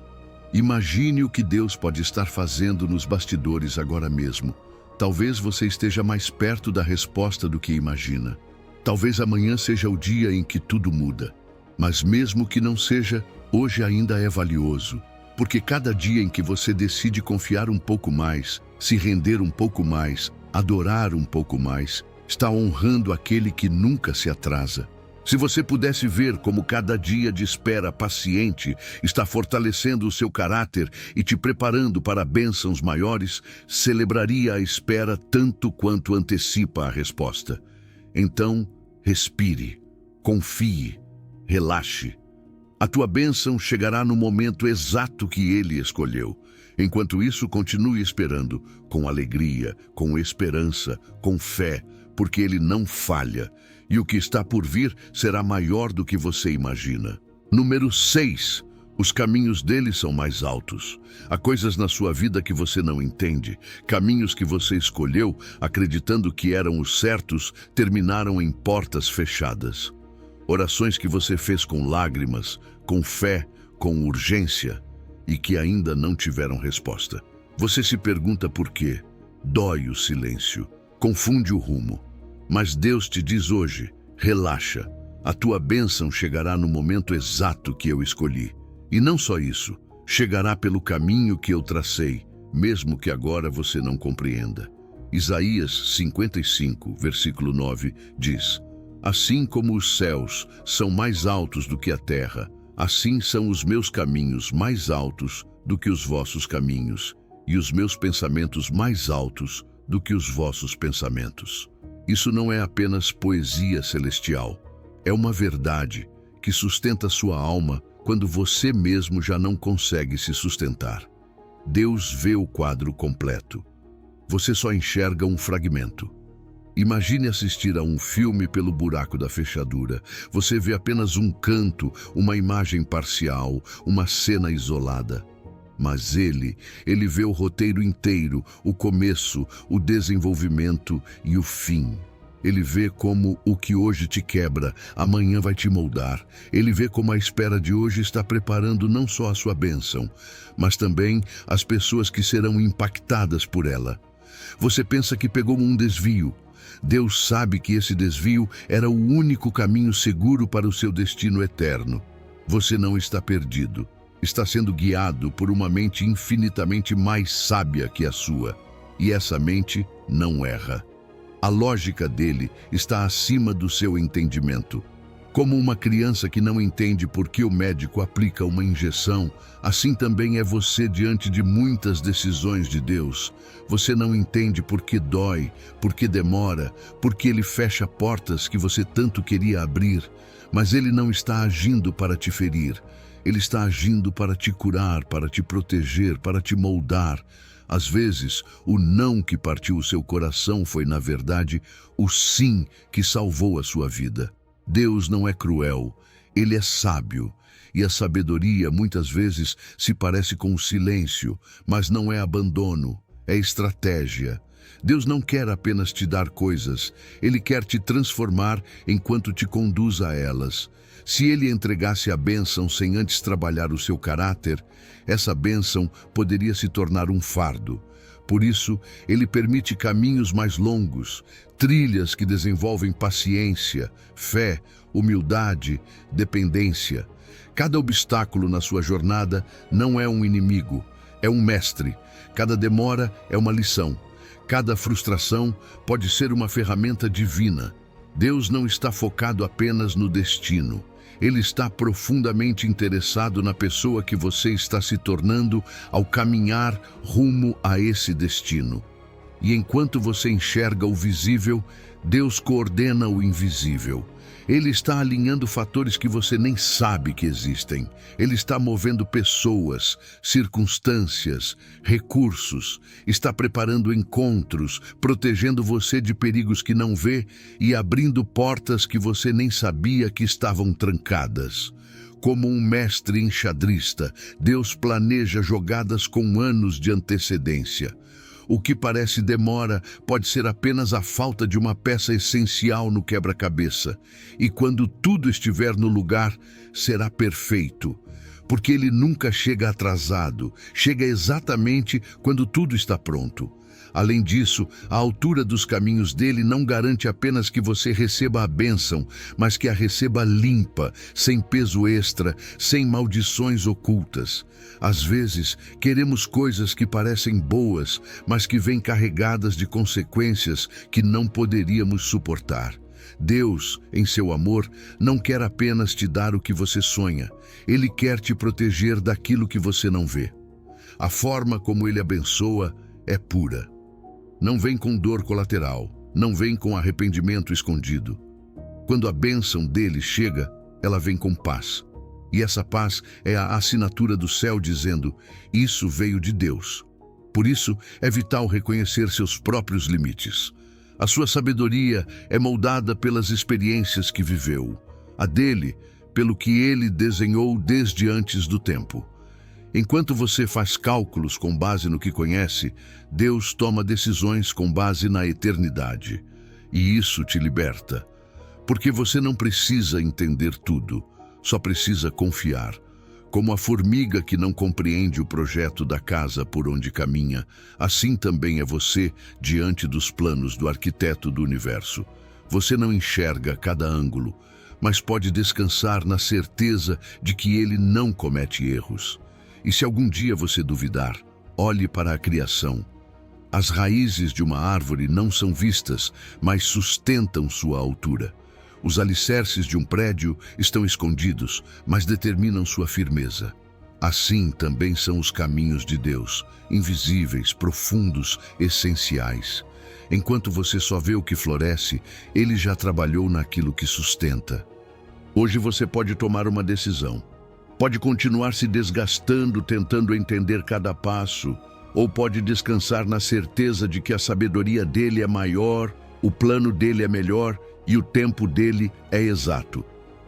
Imagine o que Deus pode estar fazendo nos bastidores agora mesmo. Talvez você esteja mais perto da resposta do que imagina. Talvez amanhã seja o dia em que tudo muda. Mas mesmo que não seja, hoje ainda é valioso. Porque cada dia em que você decide confiar um pouco mais, se render um pouco mais, adorar um pouco mais, está honrando aquele que nunca se atrasa. Se você pudesse ver como cada dia de espera paciente está fortalecendo o seu caráter e te preparando para bênçãos maiores, celebraria a espera tanto quanto antecipa a resposta. Então, respire, confie, relaxe. A tua bênção chegará no momento exato que Ele escolheu. Enquanto isso, continue esperando, com alegria, com esperança, com fé, porque Ele não falha, e o que está por vir será maior do que você imagina. Número 6. Os caminhos dele são mais altos. Há coisas na sua vida que você não entende. Caminhos que você escolheu, acreditando que eram os certos, terminaram em portas fechadas. Orações que você fez com lágrimas, com fé, com urgência, e que ainda não tiveram resposta. Você se pergunta por quê. Dói o silêncio, confunde o rumo. Mas Deus te diz hoje, relaxa. A tua bênção chegará no momento exato que eu escolhi. E não só isso, chegará pelo caminho que eu tracei, mesmo que agora você não compreenda. Isaías 55, versículo 9, diz: Assim como os céus são mais altos do que a terra, assim são os meus caminhos mais altos do que os vossos caminhos, e os meus pensamentos mais altos do que os vossos pensamentos. Isso não é apenas poesia celestial, é uma verdade que sustenta sua alma quando você mesmo já não consegue se sustentar. Deus vê o quadro completo. Você só enxerga um fragmento. Imagine assistir a um filme pelo buraco da fechadura. Você vê apenas um canto, uma imagem parcial, uma cena isolada. Mas ele vê o roteiro inteiro, o começo, o desenvolvimento e o fim. Ele vê como o que hoje te quebra, amanhã vai te moldar. Ele vê como a espera de hoje está preparando não só a sua bênção, mas também as pessoas que serão impactadas por ela. Você pensa que pegou um desvio. Deus sabe que esse desvio era o único caminho seguro para o seu destino eterno. Você não está perdido. Está sendo guiado por uma mente infinitamente mais sábia que a sua. E essa mente não erra. A lógica dele está acima do seu entendimento. Como uma criança que não entende por que o médico aplica uma injeção, assim também é você diante de muitas decisões de Deus. Você não entende por que dói, por que demora, por que ele fecha portas que você tanto queria abrir, mas ele não está agindo para te ferir. Ele está agindo para te curar, para te proteger, para te moldar. Às vezes, o não que partiu o seu coração foi, na verdade, o sim que salvou a sua vida. Deus não é cruel, ele é sábio. E a sabedoria muitas vezes se parece com o silêncio, mas não é abandono, é estratégia. Deus não quer apenas te dar coisas, ele quer te transformar enquanto te conduz a elas. Se ele entregasse a bênção sem antes trabalhar o seu caráter, essa bênção poderia se tornar um fardo. Por isso, ele permite caminhos mais longos, trilhas que desenvolvem paciência, fé, humildade, dependência. Cada obstáculo na sua jornada não é um inimigo, é um mestre. Cada demora é uma lição. Cada frustração pode ser uma ferramenta divina. Deus não está focado apenas no destino. Ele está profundamente interessado na pessoa que você está se tornando ao caminhar rumo a esse destino. E enquanto você enxerga o visível, Deus coordena o invisível. Ele está alinhando fatores que você nem sabe que existem. Ele está movendo pessoas, circunstâncias, recursos. Está preparando encontros, protegendo você de perigos que não vê e abrindo portas que você nem sabia que estavam trancadas. Como um mestre enxadrista, Deus planeja jogadas com anos de antecedência. O que parece demora pode ser apenas a falta de uma peça essencial no quebra-cabeça. E quando tudo estiver no lugar, será perfeito. Porque ele nunca chega atrasado, chega exatamente quando tudo está pronto. Além disso, a altura dos caminhos dele não garante apenas que você receba a bênção, mas que a receba limpa, sem peso extra, sem maldições ocultas. Às vezes, queremos coisas que parecem boas, mas que vêm carregadas de consequências que não poderíamos suportar. Deus, em seu amor, não quer apenas te dar o que você sonha. Ele quer te proteger daquilo que você não vê. A forma como ele abençoa é pura. Não vem com dor colateral, não vem com arrependimento escondido. Quando a bênção dele chega, ela vem com paz. E essa paz é a assinatura do céu dizendo, isso veio de Deus. Por isso, é vital reconhecer seus próprios limites. A sua sabedoria é moldada pelas experiências que viveu. A dele, pelo que Ele desenhou desde antes do tempo. Enquanto você faz cálculos com base no que conhece, Deus toma decisões com base na eternidade. E isso te liberta. Porque você não precisa entender tudo, só precisa confiar. Como a formiga que não compreende o projeto da casa por onde caminha, assim também é você diante dos planos do arquiteto do universo. Você não enxerga cada ângulo, mas pode descansar na certeza de que ele não comete erros. E se algum dia você duvidar, olhe para a criação. As raízes de uma árvore não são vistas, mas sustentam sua altura. Os alicerces de um prédio estão escondidos, mas determinam sua firmeza. Assim também são os caminhos de Deus, invisíveis, profundos, essenciais. Enquanto você só vê o que floresce, Ele já trabalhou naquilo que sustenta. Hoje você pode tomar uma decisão. Pode continuar se desgastando, tentando entender cada passo, ou pode descansar na certeza de que a sabedoria dele é maior, o plano dele é melhor e o tempo dele é exato.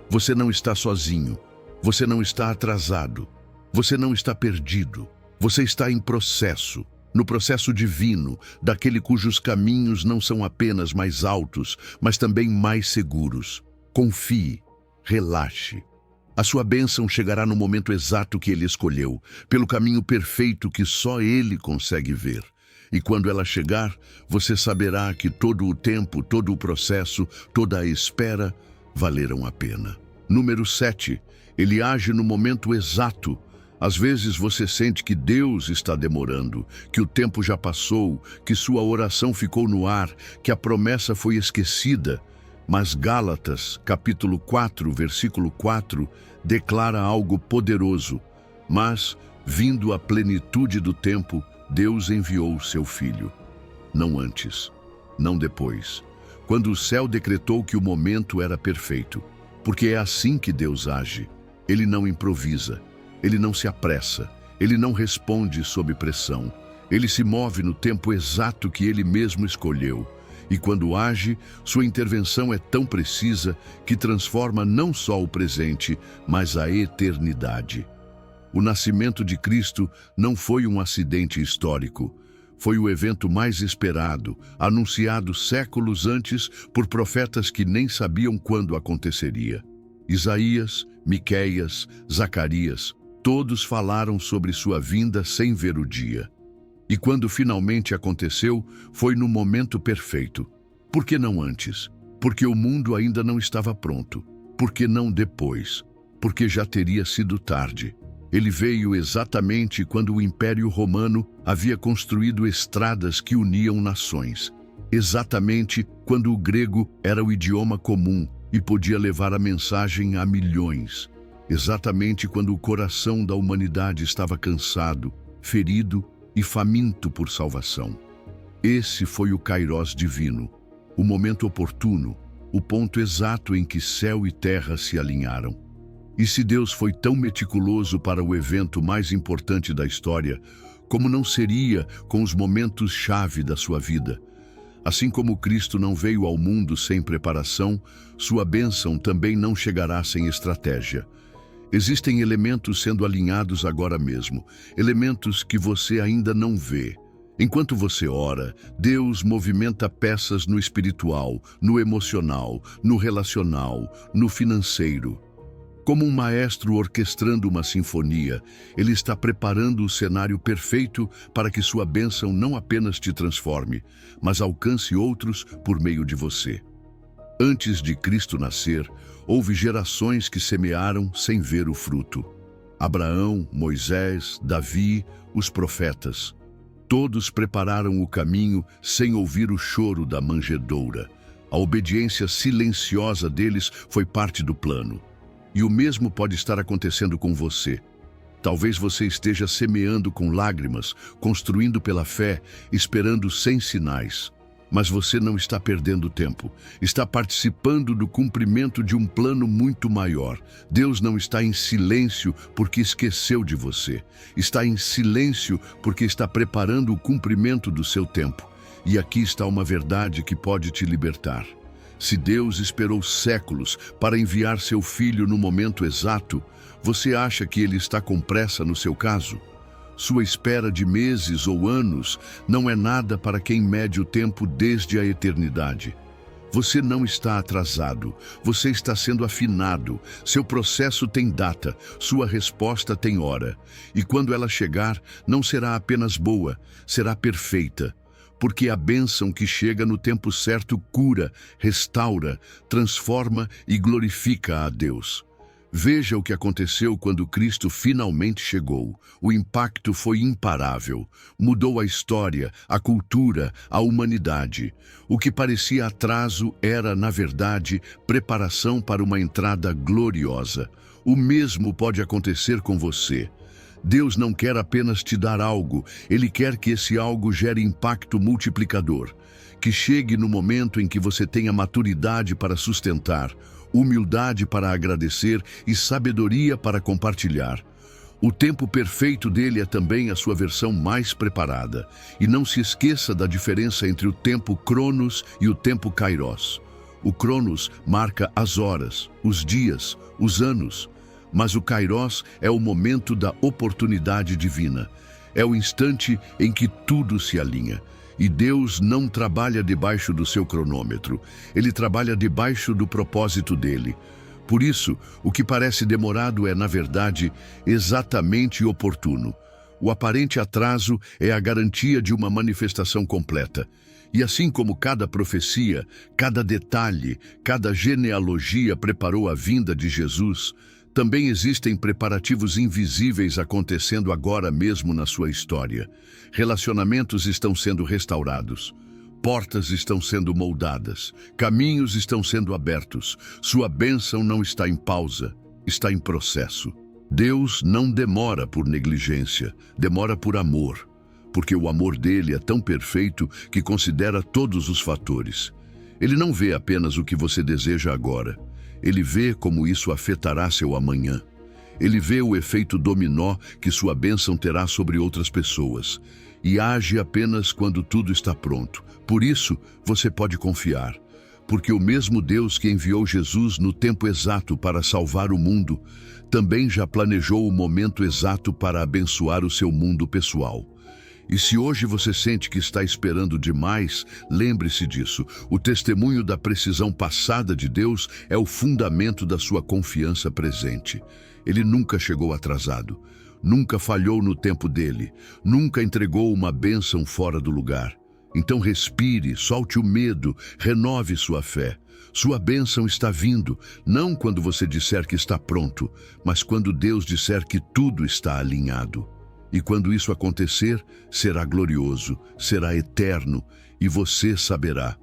Você não está sozinho, você não está atrasado, você não está perdido, você está em processo, no processo divino, daquele cujos caminhos não são apenas mais altos, mas também mais seguros. Confie, relaxe. A sua bênção chegará no momento exato que Ele escolheu, pelo caminho perfeito que só Ele consegue ver. E quando ela chegar, você saberá que todo o tempo, todo o processo, toda a espera valeram a pena. Número 7. Ele age no momento exato. Às vezes você sente que Deus está demorando, que o tempo já passou, que sua oração ficou no ar, que a promessa foi esquecida. Mas Gálatas, capítulo 4, versículo 4, declara algo poderoso. Mas, vindo a plenitude do tempo, Deus enviou seu Filho. Não antes, não depois, quando o céu decretou que o momento era perfeito. Porque é assim que Deus age. Ele não improvisa, Ele não se apressa, Ele não responde sob pressão. Ele se move no tempo exato que Ele mesmo escolheu. E quando age, sua intervenção é tão precisa que transforma não só o presente, mas a eternidade. O nascimento de Cristo não foi um acidente histórico. Foi o evento mais esperado, anunciado séculos antes por profetas que nem sabiam quando aconteceria. Isaías, Miqueias, Zacarias, todos falaram sobre sua vinda sem ver o dia. E quando finalmente aconteceu, foi no momento perfeito. Por que não antes? Porque o mundo ainda não estava pronto. Por que não depois? Porque já teria sido tarde. Ele veio exatamente quando o Império Romano havia construído estradas que uniam nações. Exatamente quando o grego era o idioma comum e podia levar a mensagem a milhões. Exatamente quando o coração da humanidade estava cansado, ferido e faminto por salvação. Esse foi o Kairós divino, o momento oportuno, o ponto exato em que céu e terra se alinharam. E se Deus foi tão meticuloso para o evento mais importante da história, como não seria com os momentos-chave da sua vida? Assim como Cristo não veio ao mundo sem preparação, sua bênção também não chegará sem estratégia. Existem elementos sendo alinhados agora mesmo, elementos que você ainda não vê. Enquanto você ora, Deus movimenta peças no espiritual, no emocional, no relacional, no financeiro. Como um maestro orquestrando uma sinfonia, Ele está preparando o cenário perfeito para que sua bênção não apenas te transforme, mas alcance outros por meio de você. Antes de Cristo nascer, houve gerações que semearam sem ver o fruto. Abraão, Moisés, Davi, os profetas. Todos prepararam o caminho sem ouvir o choro da manjedoura. A obediência silenciosa deles foi parte do plano. E o mesmo pode estar acontecendo com você. Talvez você esteja semeando com lágrimas, construindo pela fé, esperando sem sinais. Mas você não está perdendo tempo. Está participando do cumprimento de um plano muito maior. Deus não está em silêncio porque esqueceu de você. Está em silêncio porque está preparando o cumprimento do seu tempo. E aqui está uma verdade que pode te libertar. Se Deus esperou séculos para enviar seu filho no momento exato, você acha que ele está com pressa no seu caso? Sua espera de meses ou anos não é nada para quem mede o tempo desde a eternidade. Você não está atrasado, você está sendo afinado, seu processo tem data, sua resposta tem hora. E quando ela chegar, não será apenas boa, será perfeita. Porque a bênção que chega no tempo certo cura, restaura, transforma e glorifica a Deus. Veja o que aconteceu quando Cristo finalmente chegou. O impacto foi imparável. Mudou a história, a cultura, a humanidade. O que parecia atraso era, na verdade, preparação para uma entrada gloriosa. O mesmo pode acontecer com você. Deus não quer apenas te dar algo, Ele quer que esse algo gere impacto multiplicador. Que chegue no momento em que você tenha maturidade para sustentar, humildade para agradecer e sabedoria para compartilhar. O tempo perfeito dele é também a sua versão mais preparada. E não se esqueça da diferença entre o tempo Cronos e o tempo Kairos. O Cronos marca as horas, os dias, os anos. Mas o Kairos é o momento da oportunidade divina. É o instante em que tudo se alinha. E Deus não trabalha debaixo do seu cronômetro. Ele trabalha debaixo do propósito dele. Por isso, o que parece demorado é, na verdade, exatamente oportuno. O aparente atraso é a garantia de uma manifestação completa. E assim como cada profecia, cada detalhe, cada genealogia preparou a vinda de Jesus, também existem preparativos invisíveis acontecendo agora mesmo na sua história. Relacionamentos estão sendo restaurados. Portas estão sendo moldadas. Caminhos estão sendo abertos. Sua bênção não está em pausa, está em processo. Deus não demora por negligência, demora por amor. Porque o amor dele é tão perfeito que considera todos os fatores. Ele não vê apenas o que você deseja agora. Ele vê como isso afetará seu amanhã. Ele vê o efeito dominó que sua bênção terá sobre outras pessoas. E age apenas quando tudo está pronto. Por isso, você pode confiar. Porque o mesmo Deus que enviou Jesus no tempo exato para salvar o mundo, também já planejou o momento exato para abençoar o seu mundo pessoal. E se hoje você sente que está esperando demais, lembre-se disso. O testemunho da precisão passada de Deus é o fundamento da sua confiança presente. Ele nunca chegou atrasado, nunca falhou no tempo dele, nunca entregou uma bênção fora do lugar. Então respire, solte o medo, renove sua fé. Sua bênção está vindo, não quando você disser que está pronto, mas quando Deus disser que tudo está alinhado. E quando isso acontecer, será glorioso, será eterno, e você saberá.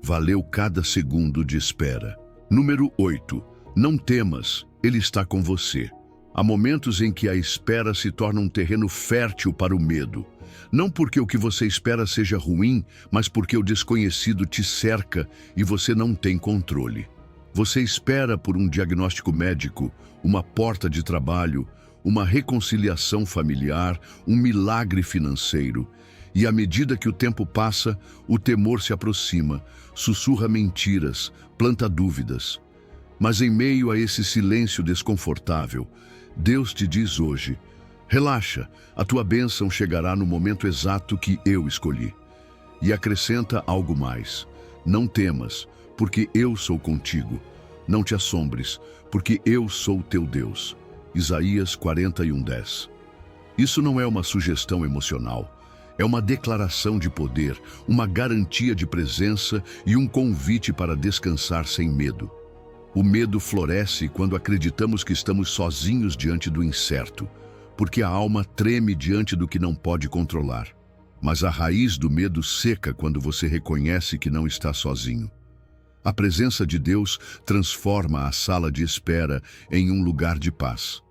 Valeu cada segundo de espera. Número 8. Não temas, Ele está com você. Há momentos em que a espera se torna um terreno fértil para o medo. Não porque o que você espera seja ruim, mas porque o desconhecido te cerca e você não tem controle. Você espera por um diagnóstico médico, uma porta de trabalho, uma reconciliação familiar, um milagre financeiro. E à medida que o tempo passa, o temor se aproxima, sussurra mentiras, planta dúvidas. Mas em meio a esse silêncio desconfortável, Deus te diz hoje: relaxa, a tua bênção chegará no momento exato que eu escolhi. E acrescenta algo mais: não temas, porque eu sou contigo. Não te assombres, porque eu sou teu Deus. Isaías 41:10. Isso não é uma sugestão emocional. É uma declaração de poder, uma garantia de presença e um convite para descansar sem medo. O medo floresce quando acreditamos que estamos sozinhos diante do incerto, porque a alma treme diante do que não pode controlar. Mas a raiz do medo seca quando você reconhece que não está sozinho. A presença de Deus transforma a sala de espera em um lugar de paz.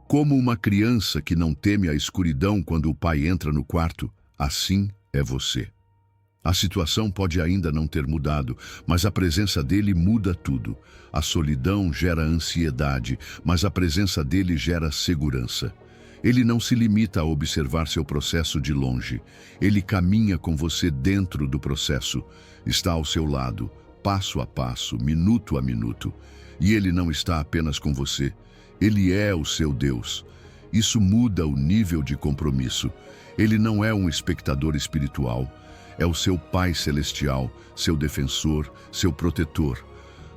Como uma criança que não teme a escuridão quando o pai entra no quarto, assim é você. A situação pode ainda não ter mudado, mas a presença dele muda tudo. A solidão gera ansiedade, mas a presença dele gera segurança. Ele não se limita a observar seu processo de longe. Ele caminha com você dentro do processo. Está ao seu lado, passo a passo, minuto a minuto. E Ele não está apenas com você, Ele é o seu Deus. Isso muda o nível de compromisso. Ele não é um espectador espiritual, é o seu Pai Celestial, seu defensor, seu protetor.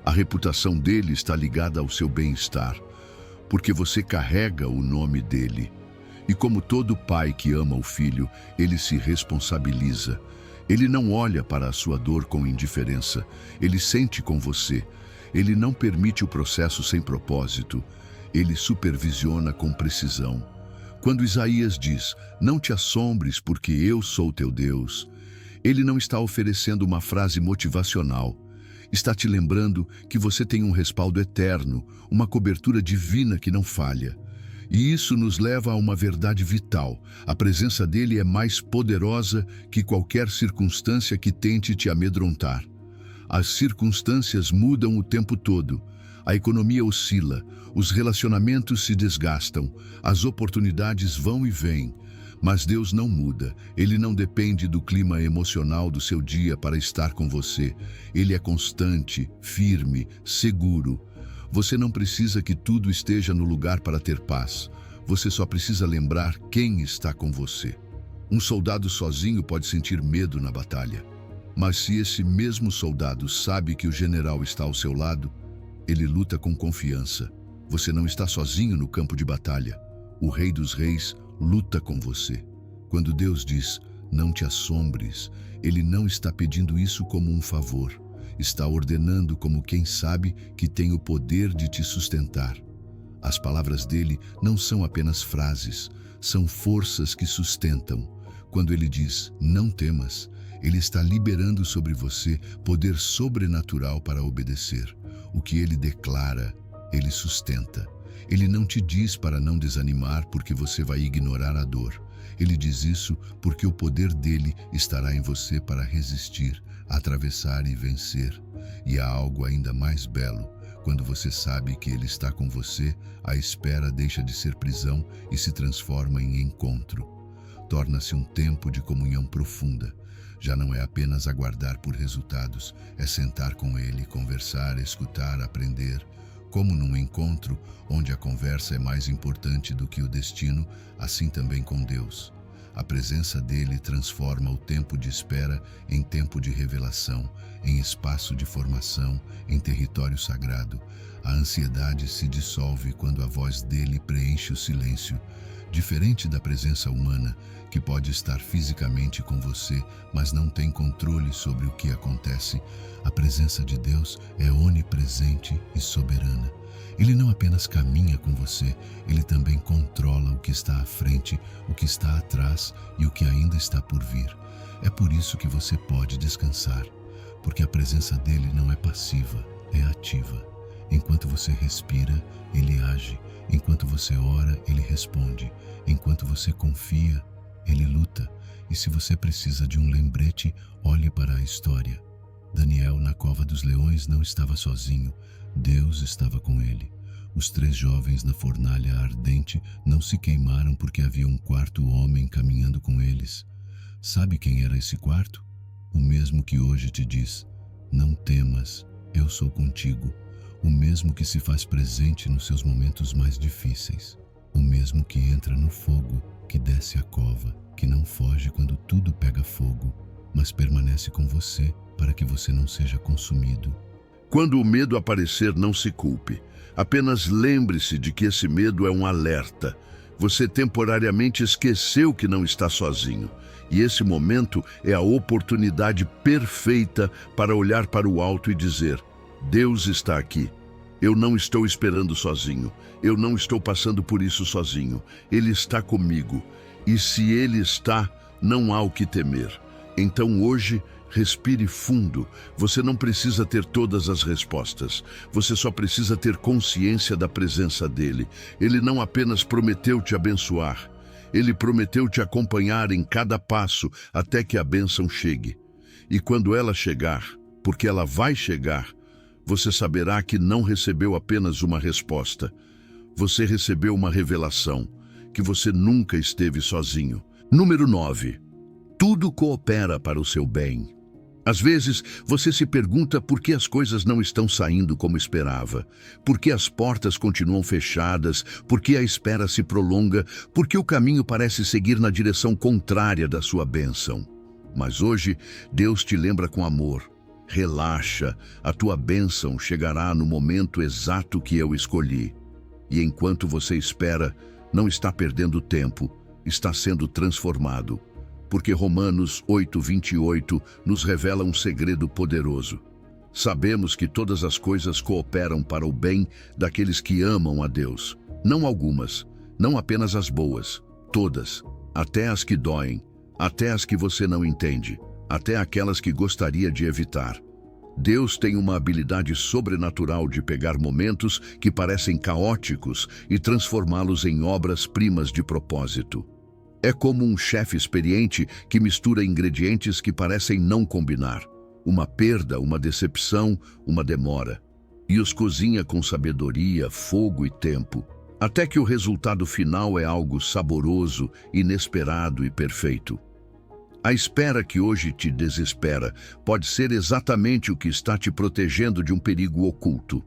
A reputação dele está ligada ao seu bem-estar, porque você carrega o nome dele. E como todo pai que ama o filho, ele se responsabiliza. Ele não olha para a sua dor com indiferença, ele sente com você. Ele não permite o processo sem propósito, ele supervisiona com precisão. Quando Isaías diz, não te assombres porque eu sou teu Deus, ele não está oferecendo uma frase motivacional. Está te lembrando que você tem um respaldo eterno, uma cobertura divina que não falha. E isso nos leva a uma verdade vital. A presença dele é mais poderosa que qualquer circunstância que tente te amedrontar. As circunstâncias mudam o tempo todo. A economia oscila, os relacionamentos se desgastam, as oportunidades vão e vêm. Mas Deus não muda, Ele não depende do clima emocional do seu dia para estar com você. Ele é constante, firme, seguro. Você não precisa que tudo esteja no lugar para ter paz. Você só precisa lembrar quem está com você. Um soldado sozinho pode sentir medo na batalha. Mas se esse mesmo soldado sabe que o general está ao seu lado, ele luta com confiança. Você não está sozinho no campo de batalha. O Rei dos Reis luta com você. Quando Deus diz, não te assombres, Ele não está pedindo isso como um favor. Está ordenando como quem sabe que tem o poder de te sustentar. As palavras dele não são apenas frases, são forças que sustentam. Quando ele diz, não temas, ele está liberando sobre você poder sobrenatural para obedecer. O que ele declara, ele sustenta. Ele não te diz para não desanimar porque você vai ignorar a dor. Ele diz isso porque o poder dele estará em você para resistir, atravessar e vencer. E há algo ainda mais belo. Quando você sabe que Ele está com você, a espera deixa de ser prisão e se transforma em encontro. Torna-se um tempo de comunhão profunda. Já não é apenas aguardar por resultados, é sentar com Ele, conversar, escutar, aprender. Como num encontro, onde a conversa é mais importante do que o destino, assim também com Deus. A presença dele transforma o tempo de espera em tempo de revelação, em espaço de formação, em território sagrado. A ansiedade se dissolve quando a voz dele preenche o silêncio. Diferente da presença humana, que pode estar fisicamente com você, mas não tem controle sobre o que acontece, a presença de Deus é onipresente e soberana. Ele não apenas caminha com você, ele também controla o que está à frente, o que está atrás e o que ainda está por vir. É por isso que você pode descansar, porque a presença dele não é passiva, é ativa. Enquanto você respira, ele age. Enquanto você ora, ele responde. Enquanto você confia, ele luta. E se você precisa de um lembrete, olhe para a história. Daniel, na cova dos leões, não estava sozinho. Deus estava com ele. Os 3 jovens na fornalha ardente não se queimaram porque havia um quarto homem caminhando com eles. Sabe quem era esse quarto? O mesmo que hoje te diz, não temas, eu sou contigo. O mesmo que se faz presente nos seus momentos mais difíceis. O mesmo que entra no fogo, que desce a cova, que não foge quando tudo pega fogo, mas permanece com você para que você não seja consumido. Quando o medo aparecer, não se culpe. Apenas lembre-se de que esse medo é um alerta. Você temporariamente esqueceu que não está sozinho. E esse momento é a oportunidade perfeita para olhar para o alto e dizer, Deus está aqui. Eu não estou esperando sozinho. Eu não estou passando por isso sozinho. Ele está comigo. E se Ele está, não há o que temer. Então hoje, respire fundo. Você não precisa ter todas as respostas. Você só precisa ter consciência da presença dele. Ele não apenas prometeu te abençoar. Ele prometeu te acompanhar em cada passo até que a bênção chegue. E quando ela chegar, porque ela vai chegar, você saberá que não recebeu apenas uma resposta. Você recebeu uma revelação, que você nunca esteve sozinho. Número 9. Tudo coopera para o seu bem. Às vezes, você se pergunta por que as coisas não estão saindo como esperava, por que as portas continuam fechadas, por que a espera se prolonga, por que o caminho parece seguir na direção contrária da sua bênção. Mas hoje, Deus te lembra com amor. Relaxa, a tua bênção chegará no momento exato que eu escolhi. E enquanto você espera, não está perdendo tempo, está sendo transformado. Porque Romanos 8:28 nos revela um segredo poderoso. Sabemos que todas as coisas cooperam para o bem daqueles que amam a Deus. Não algumas, não apenas as boas, todas, até as que doem, até as que você não entende, até aquelas que gostaria de evitar. Deus tem uma habilidade sobrenatural de pegar momentos que parecem caóticos e transformá-los em obras-primas de propósito. É como um chefe experiente que mistura ingredientes que parecem não combinar. Uma perda, uma decepção, uma demora. E os cozinha com sabedoria, fogo e tempo. Até que o resultado final é algo saboroso, inesperado e perfeito. A espera que hoje te desespera pode ser exatamente o que está te protegendo de um perigo oculto.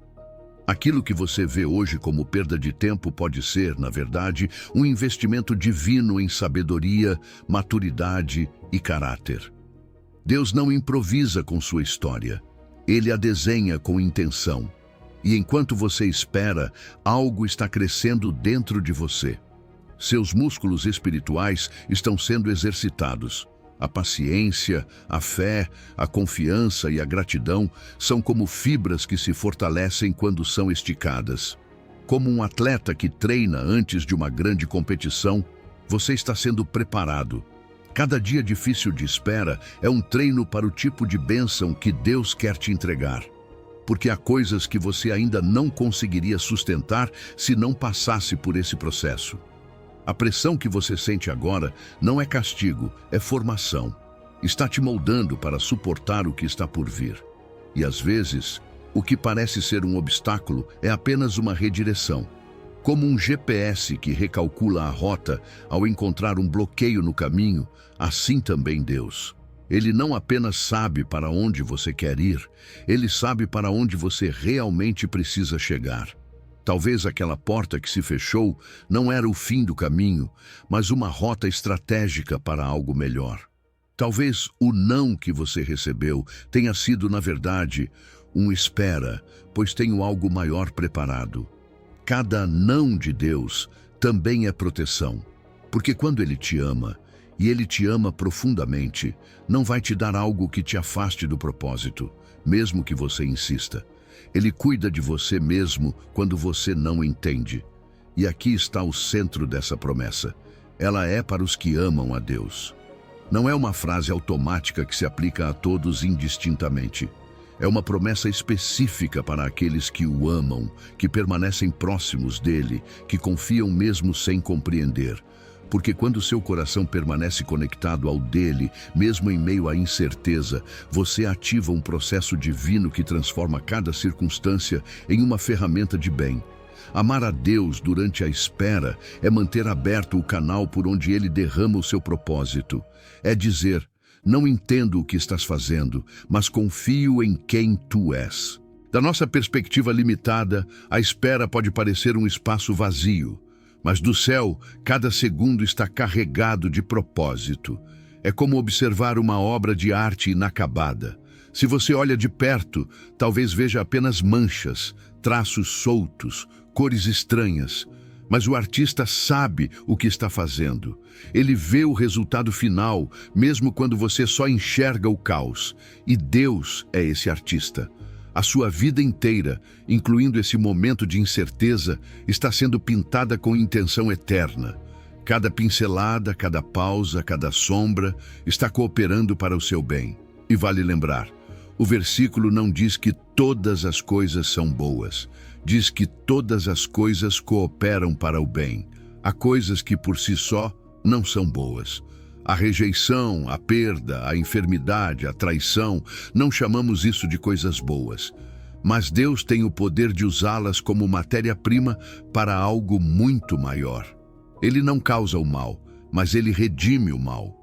Aquilo que você vê hoje como perda de tempo pode ser, na verdade, um investimento divino em sabedoria, maturidade e caráter. Deus não improvisa com sua história. Ele a desenha com intenção. E enquanto você espera, algo está crescendo dentro de você. Seus músculos espirituais estão sendo exercitados. A paciência, a fé, a confiança e a gratidão são como fibras que se fortalecem quando são esticadas. Como um atleta que treina antes de uma grande competição, você está sendo preparado. Cada dia difícil de espera é um treino para o tipo de bênção que Deus quer te entregar. Porque há coisas que você ainda não conseguiria sustentar se não passasse por esse processo. A pressão que você sente agora não é castigo, é formação. Está te moldando para suportar o que está por vir. E às vezes, o que parece ser um obstáculo é apenas uma redireção. Como um GPS que recalcula a rota ao encontrar um bloqueio no caminho, assim também Deus. Ele não apenas sabe para onde você quer ir, ele sabe para onde você realmente precisa chegar. Talvez aquela porta que se fechou não era o fim do caminho, mas uma rota estratégica para algo melhor. Talvez o não que você recebeu tenha sido, na verdade, um espera, pois tenho algo maior preparado. Cada não de Deus também é proteção, porque quando Ele te ama, e Ele te ama profundamente, não vai te dar algo que te afaste do propósito, mesmo que você insista. Ele cuida de você mesmo quando você não entende. E aqui está o centro dessa promessa. Ela é para os que amam a Deus. Não é uma frase automática que se aplica a todos indistintamente. É uma promessa específica para aqueles que o amam, que permanecem próximos dele, que confiam mesmo sem compreender. Porque quando seu coração permanece conectado ao dele, mesmo em meio à incerteza, você ativa um processo divino que transforma cada circunstância em uma ferramenta de bem. Amar a Deus durante a espera é manter aberto o canal por onde Ele derrama o seu propósito. É dizer, não entendo o que estás fazendo, mas confio em quem tu és. Da nossa perspectiva limitada, a espera pode parecer um espaço vazio. Mas do céu, cada segundo está carregado de propósito. É como observar uma obra de arte inacabada. Se você olha de perto, talvez veja apenas manchas, traços soltos, cores estranhas. Mas o artista sabe o que está fazendo. Ele vê o resultado final, mesmo quando você só enxerga o caos. E Deus é esse artista. A sua vida inteira, incluindo esse momento de incerteza, está sendo pintada com intenção eterna. Cada pincelada, cada pausa, cada sombra está cooperando para o seu bem. E vale lembrar, o versículo não diz que todas as coisas são boas. Diz que todas as coisas cooperam para o bem. Há coisas que por si só não são boas. A rejeição, a perda, a enfermidade, a traição, não chamamos isso de coisas boas. Mas Deus tem o poder de usá-las como matéria-prima para algo muito maior. Ele não causa o mal, mas Ele redime o mal.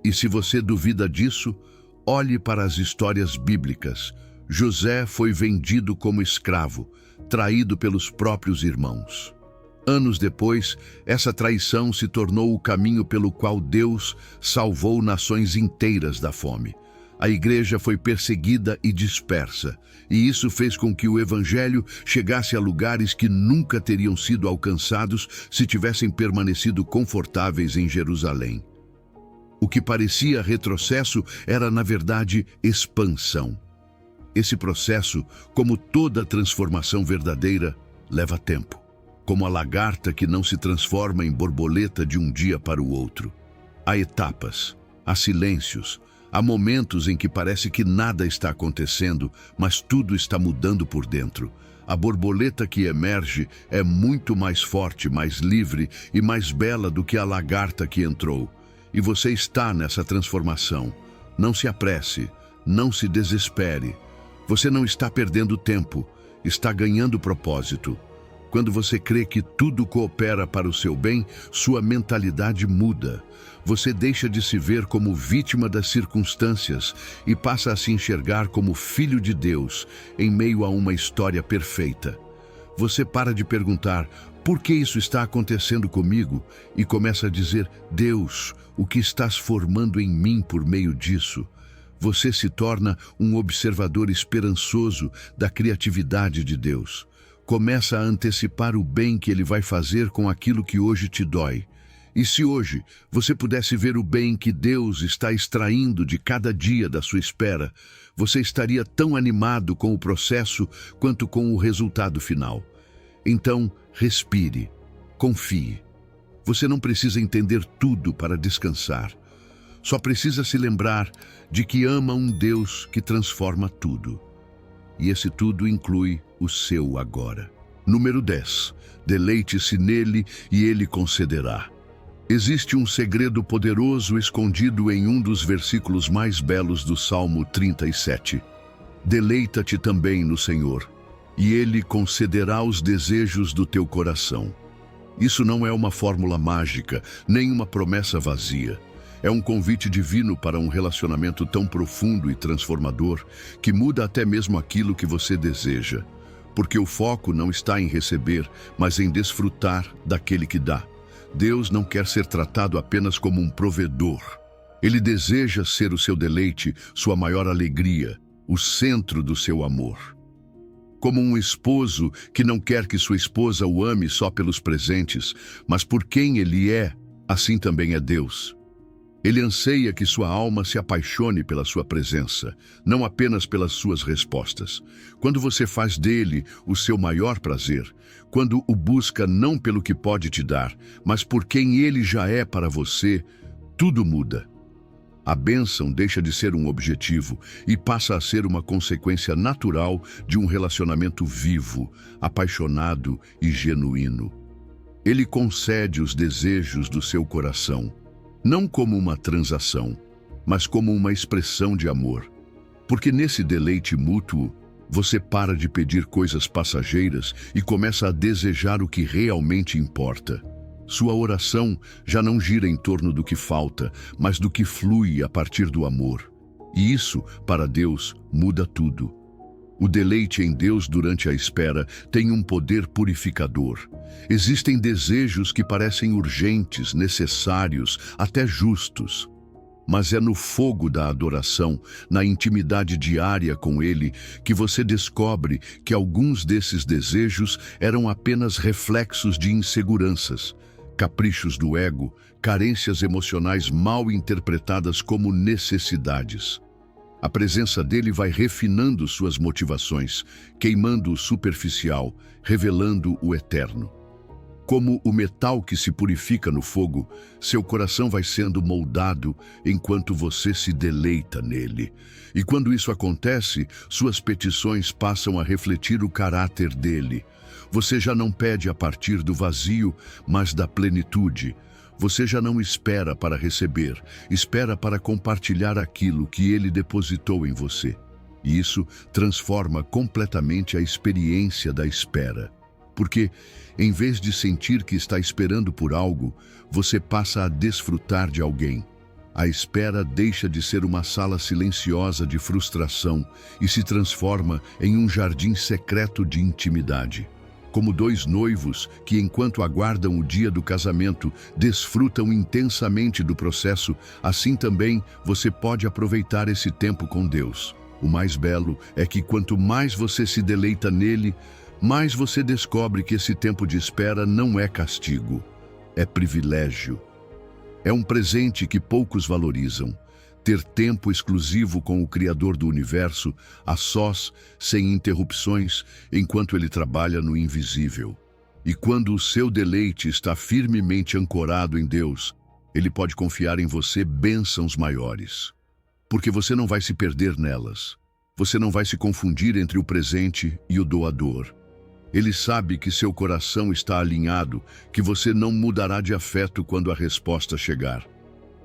E se você duvida disso, Olhe para as histórias bíblicas. José foi vendido como escravo, traído pelos próprios irmãos. Anos depois, essa traição se tornou o caminho pelo qual Deus salvou nações inteiras da fome. A igreja foi perseguida e dispersa, e isso fez com que o evangelho chegasse a lugares que nunca teriam sido alcançados se tivessem permanecido confortáveis em Jerusalém. O que parecia retrocesso era, na verdade, expansão. Esse processo, como toda transformação verdadeira, leva tempo. Como a lagarta que não se transforma em borboleta de um dia para o outro. Há etapas, há silêncios, há momentos em que parece que nada está acontecendo, mas tudo está mudando por dentro. A borboleta que emerge é muito mais forte, mais livre e mais bela do que a lagarta que entrou. E você está nessa transformação. Não se apresse, não se desespere. Você não está perdendo tempo, está ganhando propósito. Quando você crê que tudo coopera para o seu bem, sua mentalidade muda. Você deixa de se ver como vítima das circunstâncias e passa a se enxergar como filho de Deus em meio a uma história perfeita. Você para de perguntar, por que isso está acontecendo comigo? E começa a dizer, Deus, o que estás formando em mim por meio disso? Você se torna um observador esperançoso da criatividade de Deus. Começa a antecipar o bem que Ele vai fazer com aquilo que hoje te dói. E se hoje você pudesse ver o bem que Deus está extraindo de cada dia da sua espera, você estaria tão animado com o processo quanto com o resultado final. Então, respire, confie. Você não precisa entender tudo para descansar. Só precisa se lembrar de que ama um Deus que transforma tudo. E esse tudo inclui o seu agora. Número 10. Deleite-se nele e ele concederá. Existe um segredo poderoso escondido em um dos versículos mais belos do Salmo 37. Deleita-te também no Senhor, e ele concederá os desejos do teu coração. Isso não é uma fórmula mágica, nem uma promessa vazia. É um convite divino para um relacionamento tão profundo e transformador que muda até mesmo aquilo que você deseja. Porque o foco não está em receber, mas em desfrutar daquele que dá. Deus não quer ser tratado apenas como um provedor. Ele deseja ser o seu deleite, sua maior alegria, o centro do seu amor. Como um esposo que não quer que sua esposa o ame só pelos presentes, mas por quem ele é, assim também é Deus. Ele anseia que sua alma se apaixone pela sua presença, não apenas pelas suas respostas. Quando você faz dele o seu maior prazer, quando o busca não pelo que pode te dar, mas por quem ele já é para você, tudo muda. A bênção deixa de ser um objetivo e passa a ser uma consequência natural de um relacionamento vivo, apaixonado e genuíno. Ele concede os desejos do seu coração, não como uma transação, mas como uma expressão de amor. Porque nesse deleite mútuo, você para de pedir coisas passageiras e começa a desejar o que realmente importa. Sua oração já não gira em torno do que falta, mas do que flui a partir do amor. E isso, para Deus, muda tudo. O deleite em Deus durante a espera tem um poder purificador. Existem desejos que parecem urgentes, necessários, até justos. Mas é no fogo da adoração, na intimidade diária com Ele, que você descobre que alguns desses desejos eram apenas reflexos de inseguranças, caprichos do ego, carências emocionais mal interpretadas como necessidades. A presença dele vai refinando suas motivações, queimando o superficial, revelando o eterno. Como o metal que se purifica no fogo, seu coração vai sendo moldado enquanto você se deleita nele. E quando isso acontece, suas petições passam a refletir o caráter dele. Você já não pede a partir do vazio, mas da plenitude. Você já não espera para receber, espera para compartilhar aquilo que ele depositou em você. E isso transforma completamente a experiência da espera. Porque, em vez de sentir que está esperando por algo, você passa a desfrutar de alguém. A espera deixa de ser uma sala silenciosa de frustração e se transforma em um jardim secreto de intimidade. Como dois noivos que, enquanto aguardam o dia do casamento, desfrutam intensamente do processo, assim também você pode aproveitar esse tempo com Deus. O mais belo é que quanto mais você se deleita nele, mais você descobre que esse tempo de espera não é castigo, é privilégio. É um presente que poucos valorizam. Ter tempo exclusivo com o Criador do Universo, a sós, sem interrupções, enquanto Ele trabalha no invisível. E quando o seu deleite está firmemente ancorado em Deus, Ele pode confiar em você bênçãos maiores. Porque você não vai se perder nelas. Você não vai se confundir entre o presente e o doador. Ele sabe que seu coração está alinhado, que você não mudará de afeto quando a resposta chegar.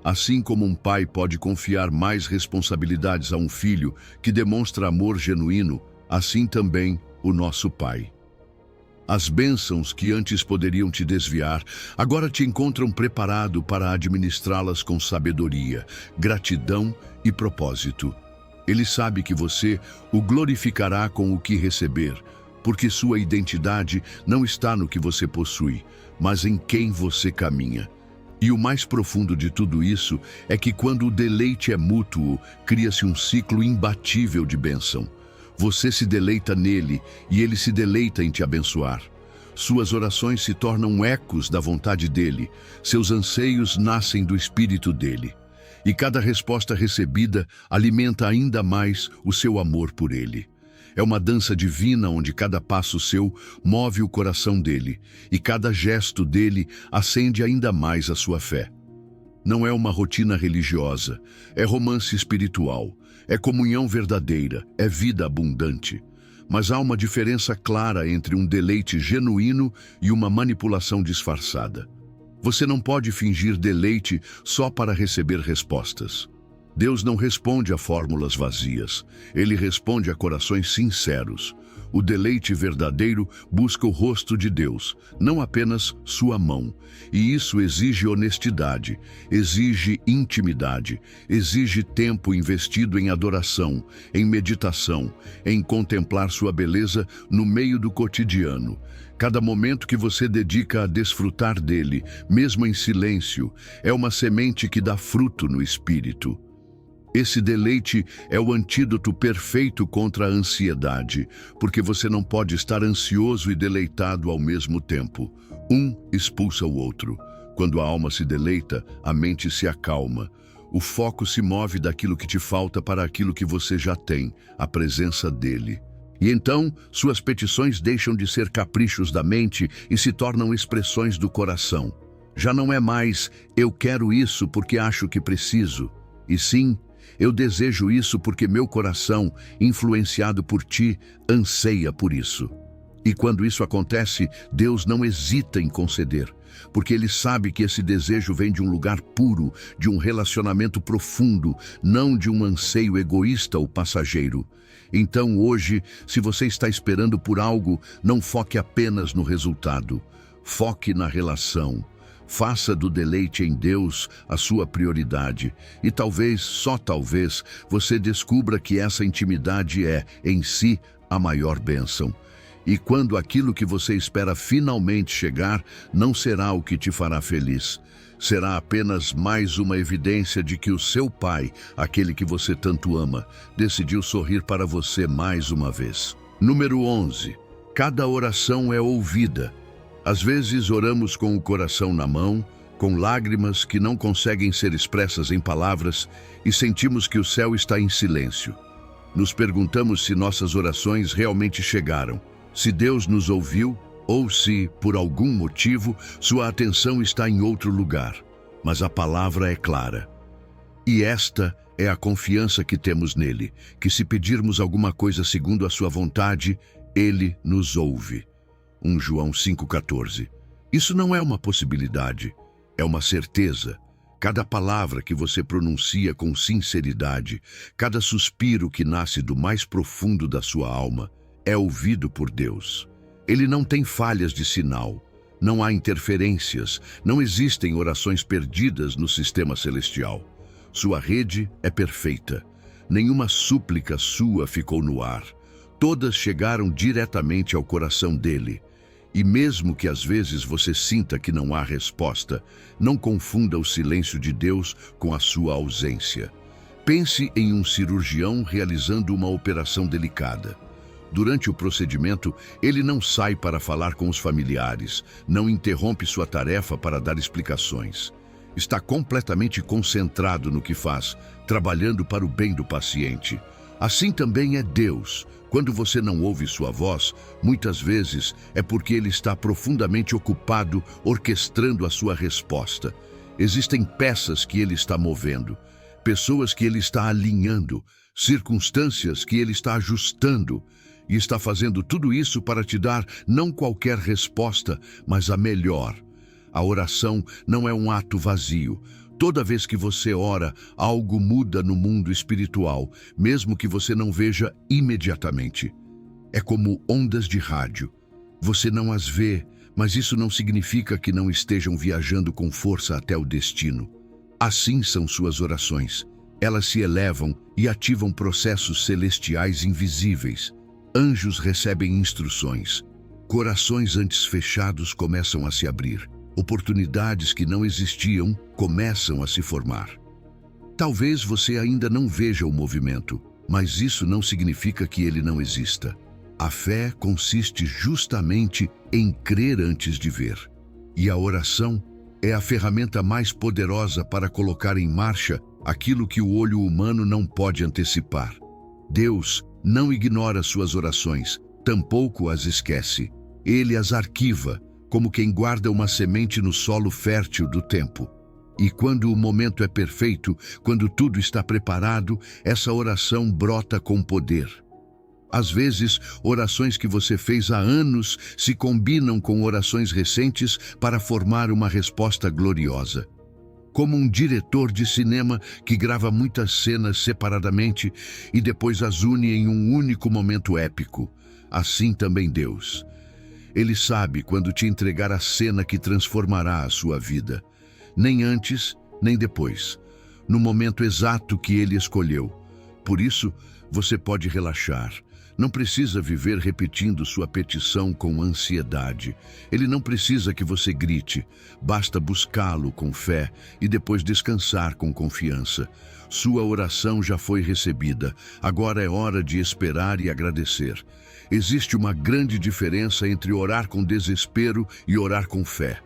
Assim como um pai pode confiar mais responsabilidades a um filho que demonstra amor genuíno, assim também o nosso Pai. As bênçãos que antes poderiam te desviar, agora te encontram preparado para administrá-las com sabedoria, gratidão e propósito. Ele sabe que você o glorificará com o que receber, porque sua identidade não está no que você possui, mas em quem você caminha. E o mais profundo de tudo isso é que quando o deleite é mútuo, cria-se um ciclo imbatível de bênção. Você se deleita nele e ele se deleita em te abençoar. Suas orações se tornam ecos da vontade dele, seus anseios nascem do espírito dele. E cada resposta recebida alimenta ainda mais o seu amor por ele. É uma dança divina onde cada passo seu move o coração dele e cada gesto dele acende ainda mais a sua fé. Não é uma rotina religiosa, é romance espiritual, é comunhão verdadeira, é vida abundante. Mas há uma diferença clara entre um deleite genuíno e uma manipulação disfarçada. Você não pode fingir deleite só para receber respostas. Deus não responde a fórmulas vazias, Ele responde a corações sinceros. O deleite verdadeiro busca o rosto de Deus, não apenas sua mão. E isso exige honestidade, exige intimidade, exige tempo investido em adoração, em meditação, em contemplar sua beleza no meio do cotidiano. Cada momento que você dedica a desfrutar dele, mesmo em silêncio, é uma semente que dá fruto no espírito. Esse deleite é o antídoto perfeito contra a ansiedade, porque você não pode estar ansioso e deleitado ao mesmo tempo. Um expulsa o outro. Quando a alma se deleita, a mente se acalma. O foco se move daquilo que te falta para aquilo que você já tem, a presença dele. E então, suas petições deixam de ser caprichos da mente e se tornam expressões do coração. Já não é mais, eu quero isso porque acho que preciso, e sim, eu desejo isso porque meu coração, influenciado por ti, anseia por isso. E quando isso acontece, Deus não hesita em conceder, porque Ele sabe que esse desejo vem de um lugar puro, de um relacionamento profundo, não de um anseio egoísta ou passageiro. Então hoje, se você está esperando por algo, não foque apenas no resultado. Foque na relação. Faça do deleite em Deus a sua prioridade. E talvez, só talvez, você descubra que essa intimidade é, em si, a maior bênção. E quando aquilo que você espera finalmente chegar, não será o que te fará feliz. Será apenas mais uma evidência de que o seu Pai, aquele que você tanto ama, decidiu sorrir para você mais uma vez. Número 11. Cada oração é ouvida. Às vezes oramos com o coração na mão, com lágrimas que não conseguem ser expressas em palavras e sentimos que o céu está em silêncio. Nos perguntamos se nossas orações realmente chegaram, se Deus nos ouviu ou se, por algum motivo, sua atenção está em outro lugar. Mas a palavra é clara. E esta é a confiança que temos nele, que se pedirmos alguma coisa segundo a sua vontade, ele nos ouve. 1 João 5,14. Isso não é uma possibilidade, é uma certeza. Cada palavra que você pronuncia com sinceridade, cada suspiro que nasce do mais profundo da sua alma, é ouvido por Deus. Ele não tem falhas de sinal, não há interferências, não existem orações perdidas no sistema celestial. Sua rede é perfeita. Nenhuma súplica sua ficou no ar. Todas chegaram diretamente ao coração dele. E mesmo que às vezes você sinta que não há resposta, não confunda o silêncio de Deus com a sua ausência. Pense em um cirurgião realizando uma operação delicada. Durante o procedimento, ele não sai para falar com os familiares, não interrompe sua tarefa para dar explicações. Está completamente concentrado no que faz, trabalhando para o bem do paciente. Assim também é Deus. Quando você não ouve sua voz, muitas vezes é porque ele está profundamente ocupado orquestrando a sua resposta. Existem peças que ele está movendo, pessoas que ele está alinhando, circunstâncias que ele está ajustando, e está fazendo tudo isso para te dar não qualquer resposta, mas a melhor. A oração não é um ato vazio. Toda vez que você ora, algo muda no mundo espiritual, mesmo que você não veja imediatamente. É como ondas de rádio. Você não as vê, mas isso não significa que não estejam viajando com força até o destino. Assim são suas orações. Elas se elevam e ativam processos celestiais invisíveis. Anjos recebem instruções. Corações antes fechados começam a se abrir. Oportunidades que não existiam começam a se formar. Talvez você ainda não veja o movimento, mas isso não significa que ele não exista. A fé consiste justamente em crer antes de ver. E a oração é a ferramenta mais poderosa para colocar em marcha aquilo que o olho humano não pode antecipar. Deus não ignora suas orações, tampouco as esquece. Ele as arquiva, como quem guarda uma semente no solo fértil do tempo. E quando o momento é perfeito, quando tudo está preparado, essa oração brota com poder. Às vezes, orações que você fez há anos se combinam com orações recentes para formar uma resposta gloriosa. Como um diretor de cinema que grava muitas cenas separadamente e depois as une em um único momento épico, assim também Deus. Ele sabe quando te entregar a cena que transformará a sua vida. Nem antes, nem depois. No momento exato que ele escolheu. Por isso, você pode relaxar. Não precisa viver repetindo sua petição com ansiedade. Ele não precisa que você grite. Basta buscá-lo com fé e depois descansar com confiança. Sua oração já foi recebida. Agora é hora de esperar e agradecer. Existe uma grande diferença entre orar com desespero e orar com fé.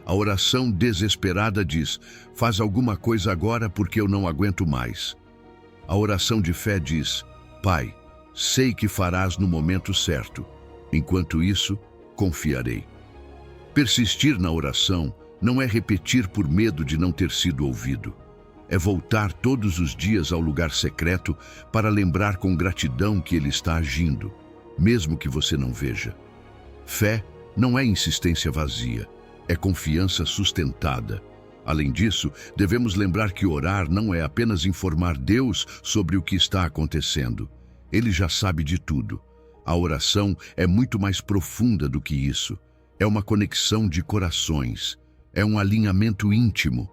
A oração desesperada diz: faz alguma coisa agora porque eu não aguento mais. A oração de fé diz: Pai, sei que farás no momento certo. Enquanto isso, confiarei. Persistir na oração não é repetir por medo de não ter sido ouvido. É voltar todos os dias ao lugar secreto para lembrar com gratidão que ele está agindo, mesmo que você não veja. Fé não é insistência vazia, é confiança sustentada. Além disso, devemos lembrar que orar não é apenas informar Deus sobre o que está acontecendo. Ele já sabe de tudo. A oração é muito mais profunda do que isso. É uma conexão de corações. É um alinhamento íntimo.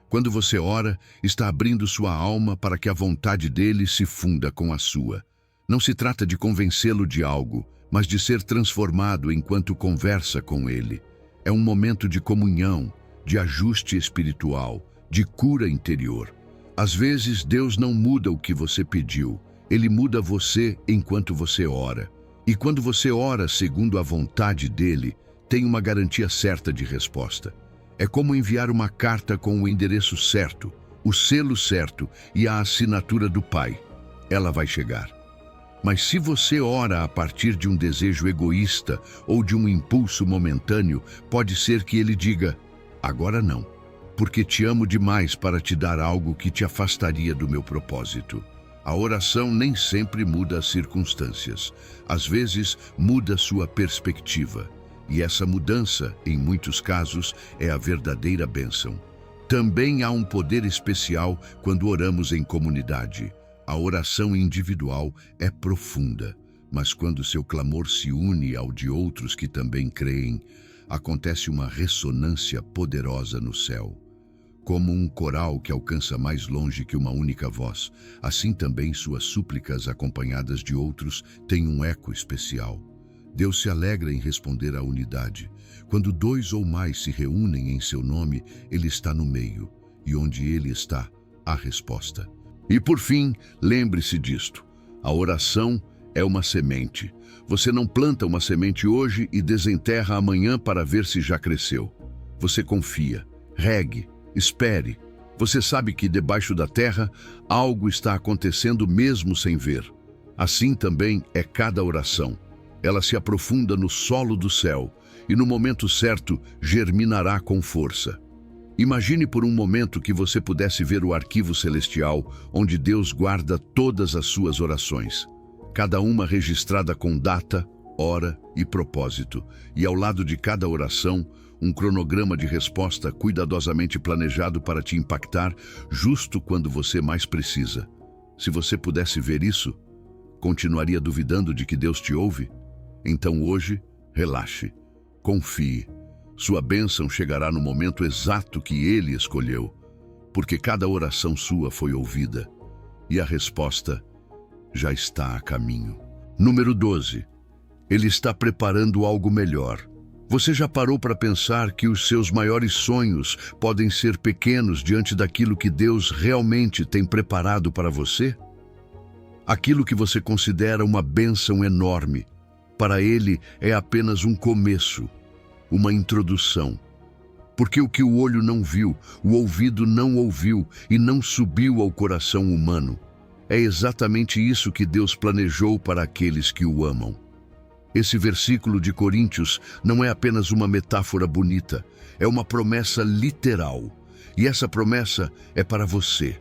Quando você ora, está abrindo sua alma para que a vontade dele se funda com a sua. Não se trata de convencê-lo de algo, mas de ser transformado enquanto conversa com ele. É um momento de comunhão, de ajuste espiritual, de cura interior. Às vezes, Deus não muda o que você pediu. Ele muda você enquanto você ora. E quando você ora segundo a vontade dele, tem uma garantia certa de resposta. É como enviar uma carta com o endereço certo, o selo certo e a assinatura do Pai. Ela vai chegar. Mas se você ora a partir de um desejo egoísta ou de um impulso momentâneo, pode ser que ele diga: agora não, porque te amo demais para te dar algo que te afastaria do meu propósito. A oração nem sempre muda as circunstâncias. Às vezes, muda sua perspectiva. E essa mudança, em muitos casos, é a verdadeira bênção. Também há um poder especial quando oramos em comunidade. A oração individual é profunda, mas quando seu clamor se une ao de outros que também creem, acontece uma ressonância poderosa no céu. Como um coral que alcança mais longe que uma única voz, assim também suas súplicas acompanhadas de outros têm um eco especial. Deus se alegra em responder à unidade. Quando dois ou mais se reúnem em seu nome, Ele está no meio, e onde Ele está, há resposta. E por fim, lembre-se disto: a oração é uma semente. Você não planta uma semente hoje e desenterra amanhã para ver se já cresceu. Você confia, regue, espere. Você sabe que debaixo da terra algo está acontecendo mesmo sem ver. Assim também é cada oração. Ela se aprofunda no solo do céu e no momento certo germinará com força. Imagine por um momento que você pudesse ver o arquivo celestial onde Deus guarda todas as suas orações, cada uma registrada com data, hora e propósito, e ao lado de cada oração, um cronograma de resposta cuidadosamente planejado para te impactar justo quando você mais precisa. Se você pudesse ver isso, continuaria duvidando de que Deus te ouve? Então hoje, relaxe, confie. Sua bênção chegará no momento exato que Ele escolheu, porque cada oração sua foi ouvida e a resposta já está a caminho. Número 12. Ele está preparando algo melhor. Você já parou para pensar que os seus maiores sonhos podem ser pequenos diante daquilo que Deus realmente tem preparado para você? Aquilo que você considera uma bênção enorme, para Ele é apenas um começo, uma introdução. Porque o que o olho não viu, o ouvido não ouviu e não subiu ao coração humano, é exatamente isso que Deus planejou para aqueles que o amam. Esse versículo de Coríntios não é apenas uma metáfora bonita, é uma promessa literal. E essa promessa é para você.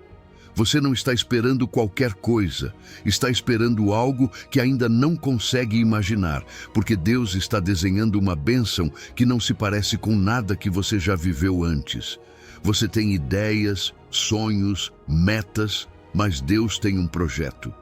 Você não está esperando qualquer coisa, está esperando algo que ainda não consegue imaginar, porque Deus está desenhando uma bênção que não se parece com nada que você já viveu antes. Você tem ideias, sonhos, metas, mas Deus tem um projeto.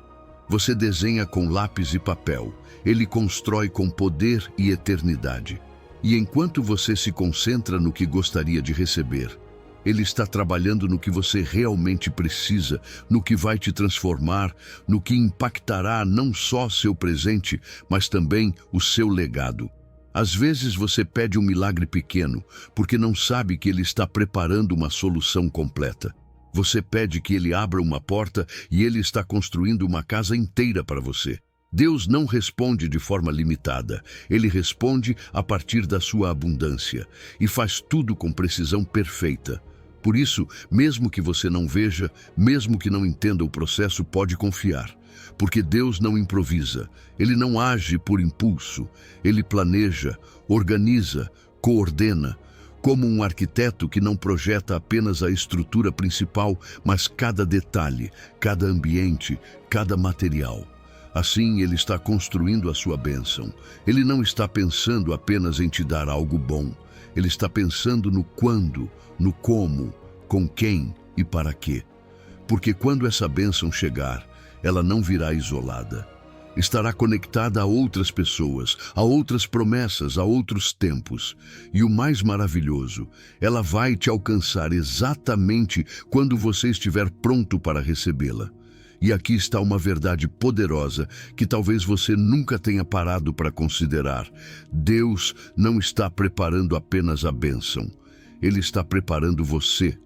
Você desenha com lápis e papel, Ele constrói com poder e eternidade. E enquanto você se concentra no que gostaria de receber, Ele está trabalhando no que você realmente precisa, no que vai te transformar, no que impactará não só seu presente, mas também o seu legado. Às vezes você pede um milagre pequeno, porque não sabe que Ele está preparando uma solução completa. Você pede que Ele abra uma porta e Ele está construindo uma casa inteira para você. Deus não responde de forma limitada. Ele responde a partir da sua abundância e faz tudo com precisão perfeita. Por isso, mesmo que você não veja, mesmo que não entenda o processo, pode confiar. Porque Deus não improvisa, Ele não age por impulso, Ele planeja, organiza, coordena, como um arquiteto que não projeta apenas a estrutura principal, mas cada detalhe, cada ambiente, cada material. Assim, Ele está construindo a sua bênção. Ele não está pensando apenas em te dar algo bom. Ele está pensando no quando, no como, com quem e para quê. Porque quando essa bênção chegar, ela não virá isolada. Estará conectada a outras pessoas, a outras promessas, a outros tempos. E o mais maravilhoso, ela vai te alcançar exatamente quando você estiver pronto para recebê-la. E aqui está uma verdade poderosa que talvez você nunca tenha parado para considerar. Deus não está preparando apenas a bênção. Ele está preparando você.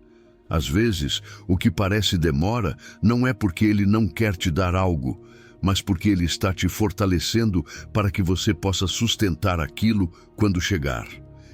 Às vezes, o que parece demora não é porque Ele não quer te dar algo, mas porque Ele está te fortalecendo para que você possa sustentar aquilo quando chegar.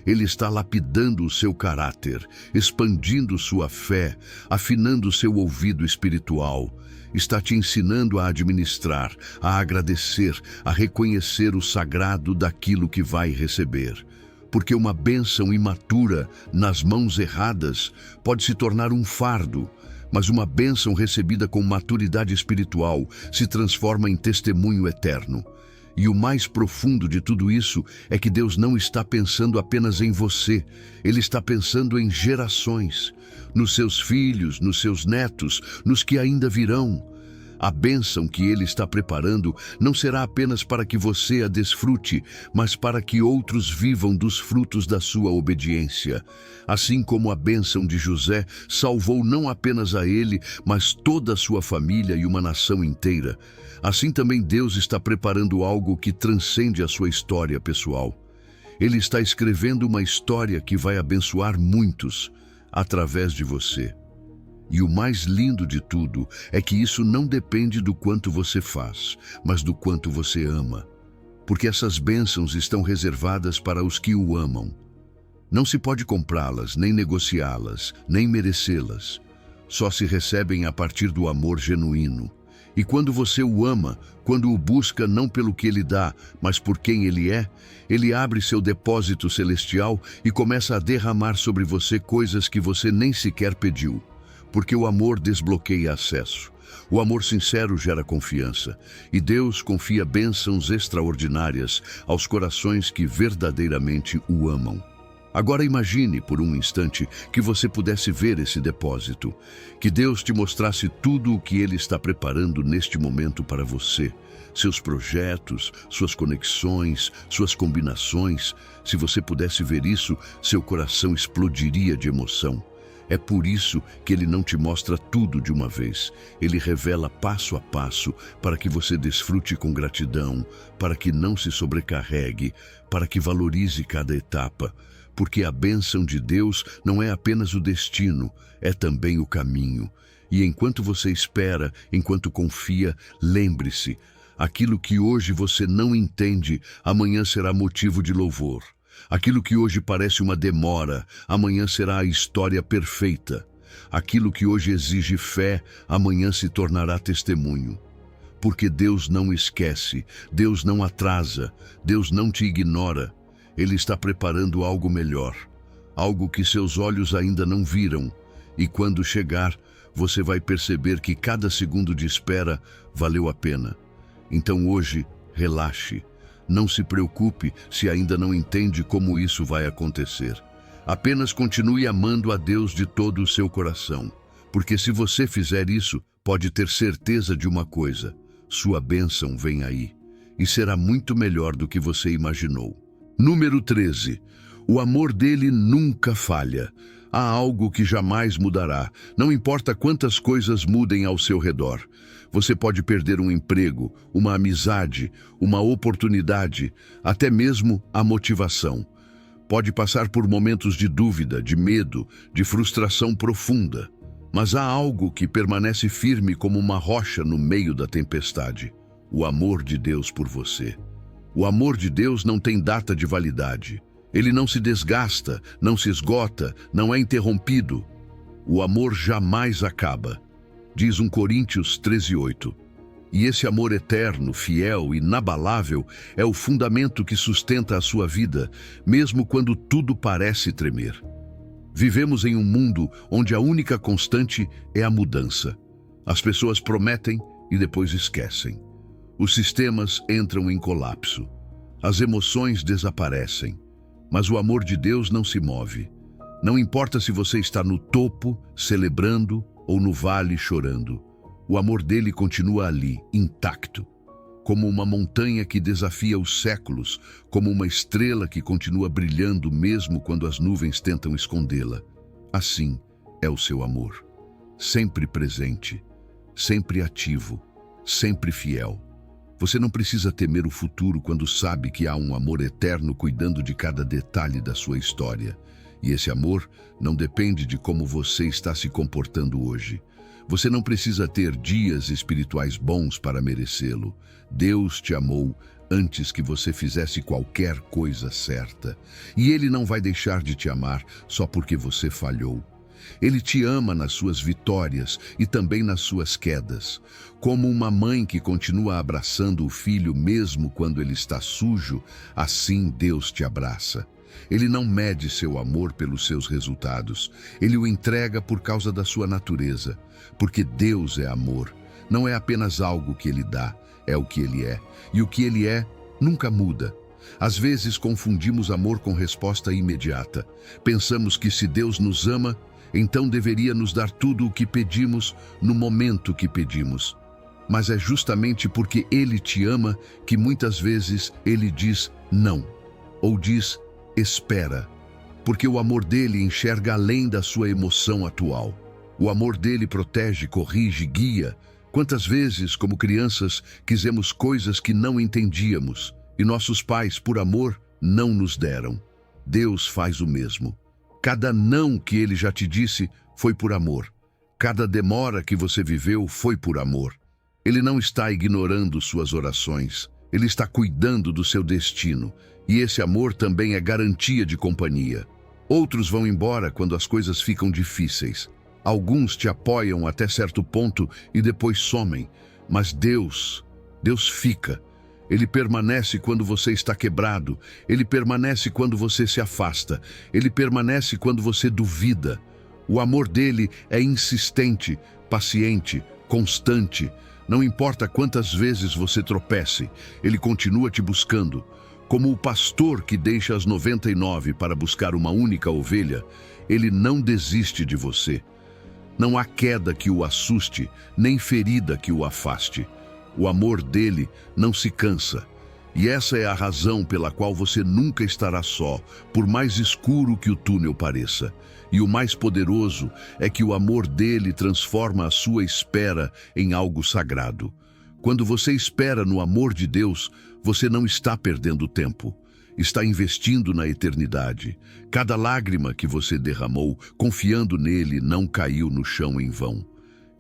Ele está lapidando o seu caráter, expandindo sua fé, afinando seu ouvido espiritual. Está te ensinando a administrar, a agradecer, a reconhecer o sagrado daquilo que vai receber. Porque uma bênção imatura nas mãos erradas pode se tornar um fardo, mas uma bênção recebida com maturidade espiritual se transforma em testemunho eterno. E o mais profundo de tudo isso é que Deus não está pensando apenas em você, Ele está pensando em gerações, nos seus filhos, nos seus netos, nos que ainda virão. A bênção que Ele está preparando não será apenas para que você a desfrute, mas para que outros vivam dos frutos da sua obediência. Assim como a bênção de José salvou não apenas a ele, mas toda a sua família e uma nação inteira, assim também Deus está preparando algo que transcende a sua história pessoal. Ele está escrevendo uma história que vai abençoar muitos através de você. E o mais lindo de tudo é que isso não depende do quanto você faz, mas do quanto você ama. Porque essas bênçãos estão reservadas para os que o amam. Não se pode comprá-las, nem negociá-las, nem merecê-las. Só se recebem a partir do amor genuíno. E quando você o ama, quando o busca não pelo que ele dá, mas por quem ele é, ele abre seu depósito celestial e começa a derramar sobre você coisas que você nem sequer pediu. Porque o amor desbloqueia acesso. O amor sincero gera confiança. E Deus confia bênçãos extraordinárias aos corações que verdadeiramente o amam. Agora imagine, por um instante, que você pudesse ver esse depósito. Que Deus te mostrasse tudo o que Ele está preparando neste momento para você. Seus projetos, suas conexões, suas combinações. Se você pudesse ver isso, seu coração explodiria de emoção. É por isso que Ele não te mostra tudo de uma vez. Ele revela passo a passo para que você desfrute com gratidão, para que não se sobrecarregue, para que valorize cada etapa. Porque a bênção de Deus não é apenas o destino, é também o caminho. E enquanto você espera, enquanto confia, lembre-se, aquilo que hoje você não entende, amanhã será motivo de louvor. Aquilo que hoje parece uma demora, amanhã será a história perfeita. Aquilo que hoje exige fé, amanhã se tornará testemunho. Porque Deus não esquece, Deus não atrasa, Deus não te ignora. Ele está preparando algo melhor, algo que seus olhos ainda não viram. E quando chegar, você vai perceber que cada segundo de espera valeu a pena. Então hoje, relaxe. Não se preocupe se ainda não entende como isso vai acontecer. Apenas continue amando a Deus de todo o seu coração. Porque se você fizer isso, pode ter certeza de uma coisa: sua bênção vem aí. E será muito melhor do que você imaginou. Número 13. O amor dele nunca falha. Há algo que jamais mudará. Não importa quantas coisas mudem ao seu redor. Você pode perder um emprego, uma amizade, uma oportunidade, até mesmo a motivação. Pode passar por momentos de dúvida, de medo, de frustração profunda. Mas há algo que permanece firme como uma rocha no meio da tempestade: o amor de Deus por você. O amor de Deus não tem data de validade. Ele não se desgasta, não se esgota, não é interrompido. O amor jamais acaba. Diz 1 Coríntios 13:8. E esse amor eterno, fiel, inabalável, é o fundamento que sustenta a sua vida, mesmo quando tudo parece tremer. Vivemos em um mundo onde a única constante é a mudança. As pessoas prometem e depois esquecem. Os sistemas entram em colapso. As emoções desaparecem. Mas o amor de Deus não se move. Não importa se você está no topo, celebrando, ou no vale, chorando. O amor dele continua ali, intacto. Como uma montanha que desafia os séculos, como uma estrela que continua brilhando mesmo quando as nuvens tentam escondê-la. Assim é o seu amor. Sempre presente, sempre ativo, sempre fiel. Você não precisa temer o futuro quando sabe que há um amor eterno cuidando de cada detalhe da sua história. E esse amor não depende de como você está se comportando hoje. Você não precisa ter dias espirituais bons para merecê-lo. Deus te amou antes que você fizesse qualquer coisa certa. E Ele não vai deixar de te amar só porque você falhou. Ele te ama nas suas vitórias e também nas suas quedas. Como uma mãe que continua abraçando o filho mesmo quando ele está sujo, assim Deus te abraça. Ele não mede seu amor pelos seus resultados. Ele o entrega por causa da sua natureza. Porque Deus é amor. Não é apenas algo que Ele dá, é o que Ele é. E o que Ele é nunca muda. Às vezes confundimos amor com resposta imediata. Pensamos que se Deus nos ama, então deveria nos dar tudo o que pedimos no momento que pedimos. mas é justamente porque Ele te ama que muitas vezes Ele diz não, ou diz espera, porque o amor dele enxerga além da sua emoção atual. O amor dele protege, corrige, guia. Quantas vezes, como crianças, quisemos coisas que não entendíamos e nossos pais, por amor, não nos deram. Deus faz o mesmo. Cada não que Ele já te disse foi por amor. Cada demora que você viveu foi por amor. Ele não está ignorando suas orações. Ele está cuidando do seu destino. E esse amor também é garantia de companhia. Outros vão embora quando as coisas ficam difíceis. Alguns te apoiam até certo ponto e depois somem. Mas Deus fica. Ele permanece quando você está quebrado. Ele permanece quando você se afasta. Ele permanece quando você duvida. O amor dele é insistente, paciente, constante. Não importa quantas vezes você tropece, ele continua te buscando. Como o pastor que deixa as 99 para buscar uma única ovelha, ele não desiste de você. Não há queda que o assuste, nem ferida que o afaste. O amor dele não se cansa. E essa é a razão pela qual você nunca estará só, por mais escuro que o túnel pareça. E o mais poderoso é que o amor dele transforma a sua espera em algo sagrado. Quando você espera no amor de Deus, você não está perdendo tempo. Está investindo na eternidade. Cada lágrima que você derramou, confiando nele, não caiu no chão em vão.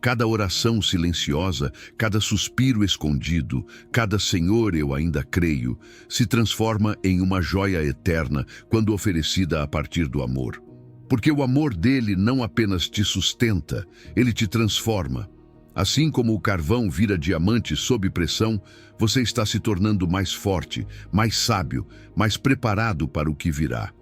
Cada oração silenciosa, cada suspiro escondido, cada Senhor, eu ainda creio, se transforma em uma joia eterna quando oferecida a partir do amor. Porque o amor dele não apenas te sustenta, ele te transforma. Assim como o carvão vira diamante sob pressão, você está se tornando mais forte, mais sábio, mais preparado para o que virá.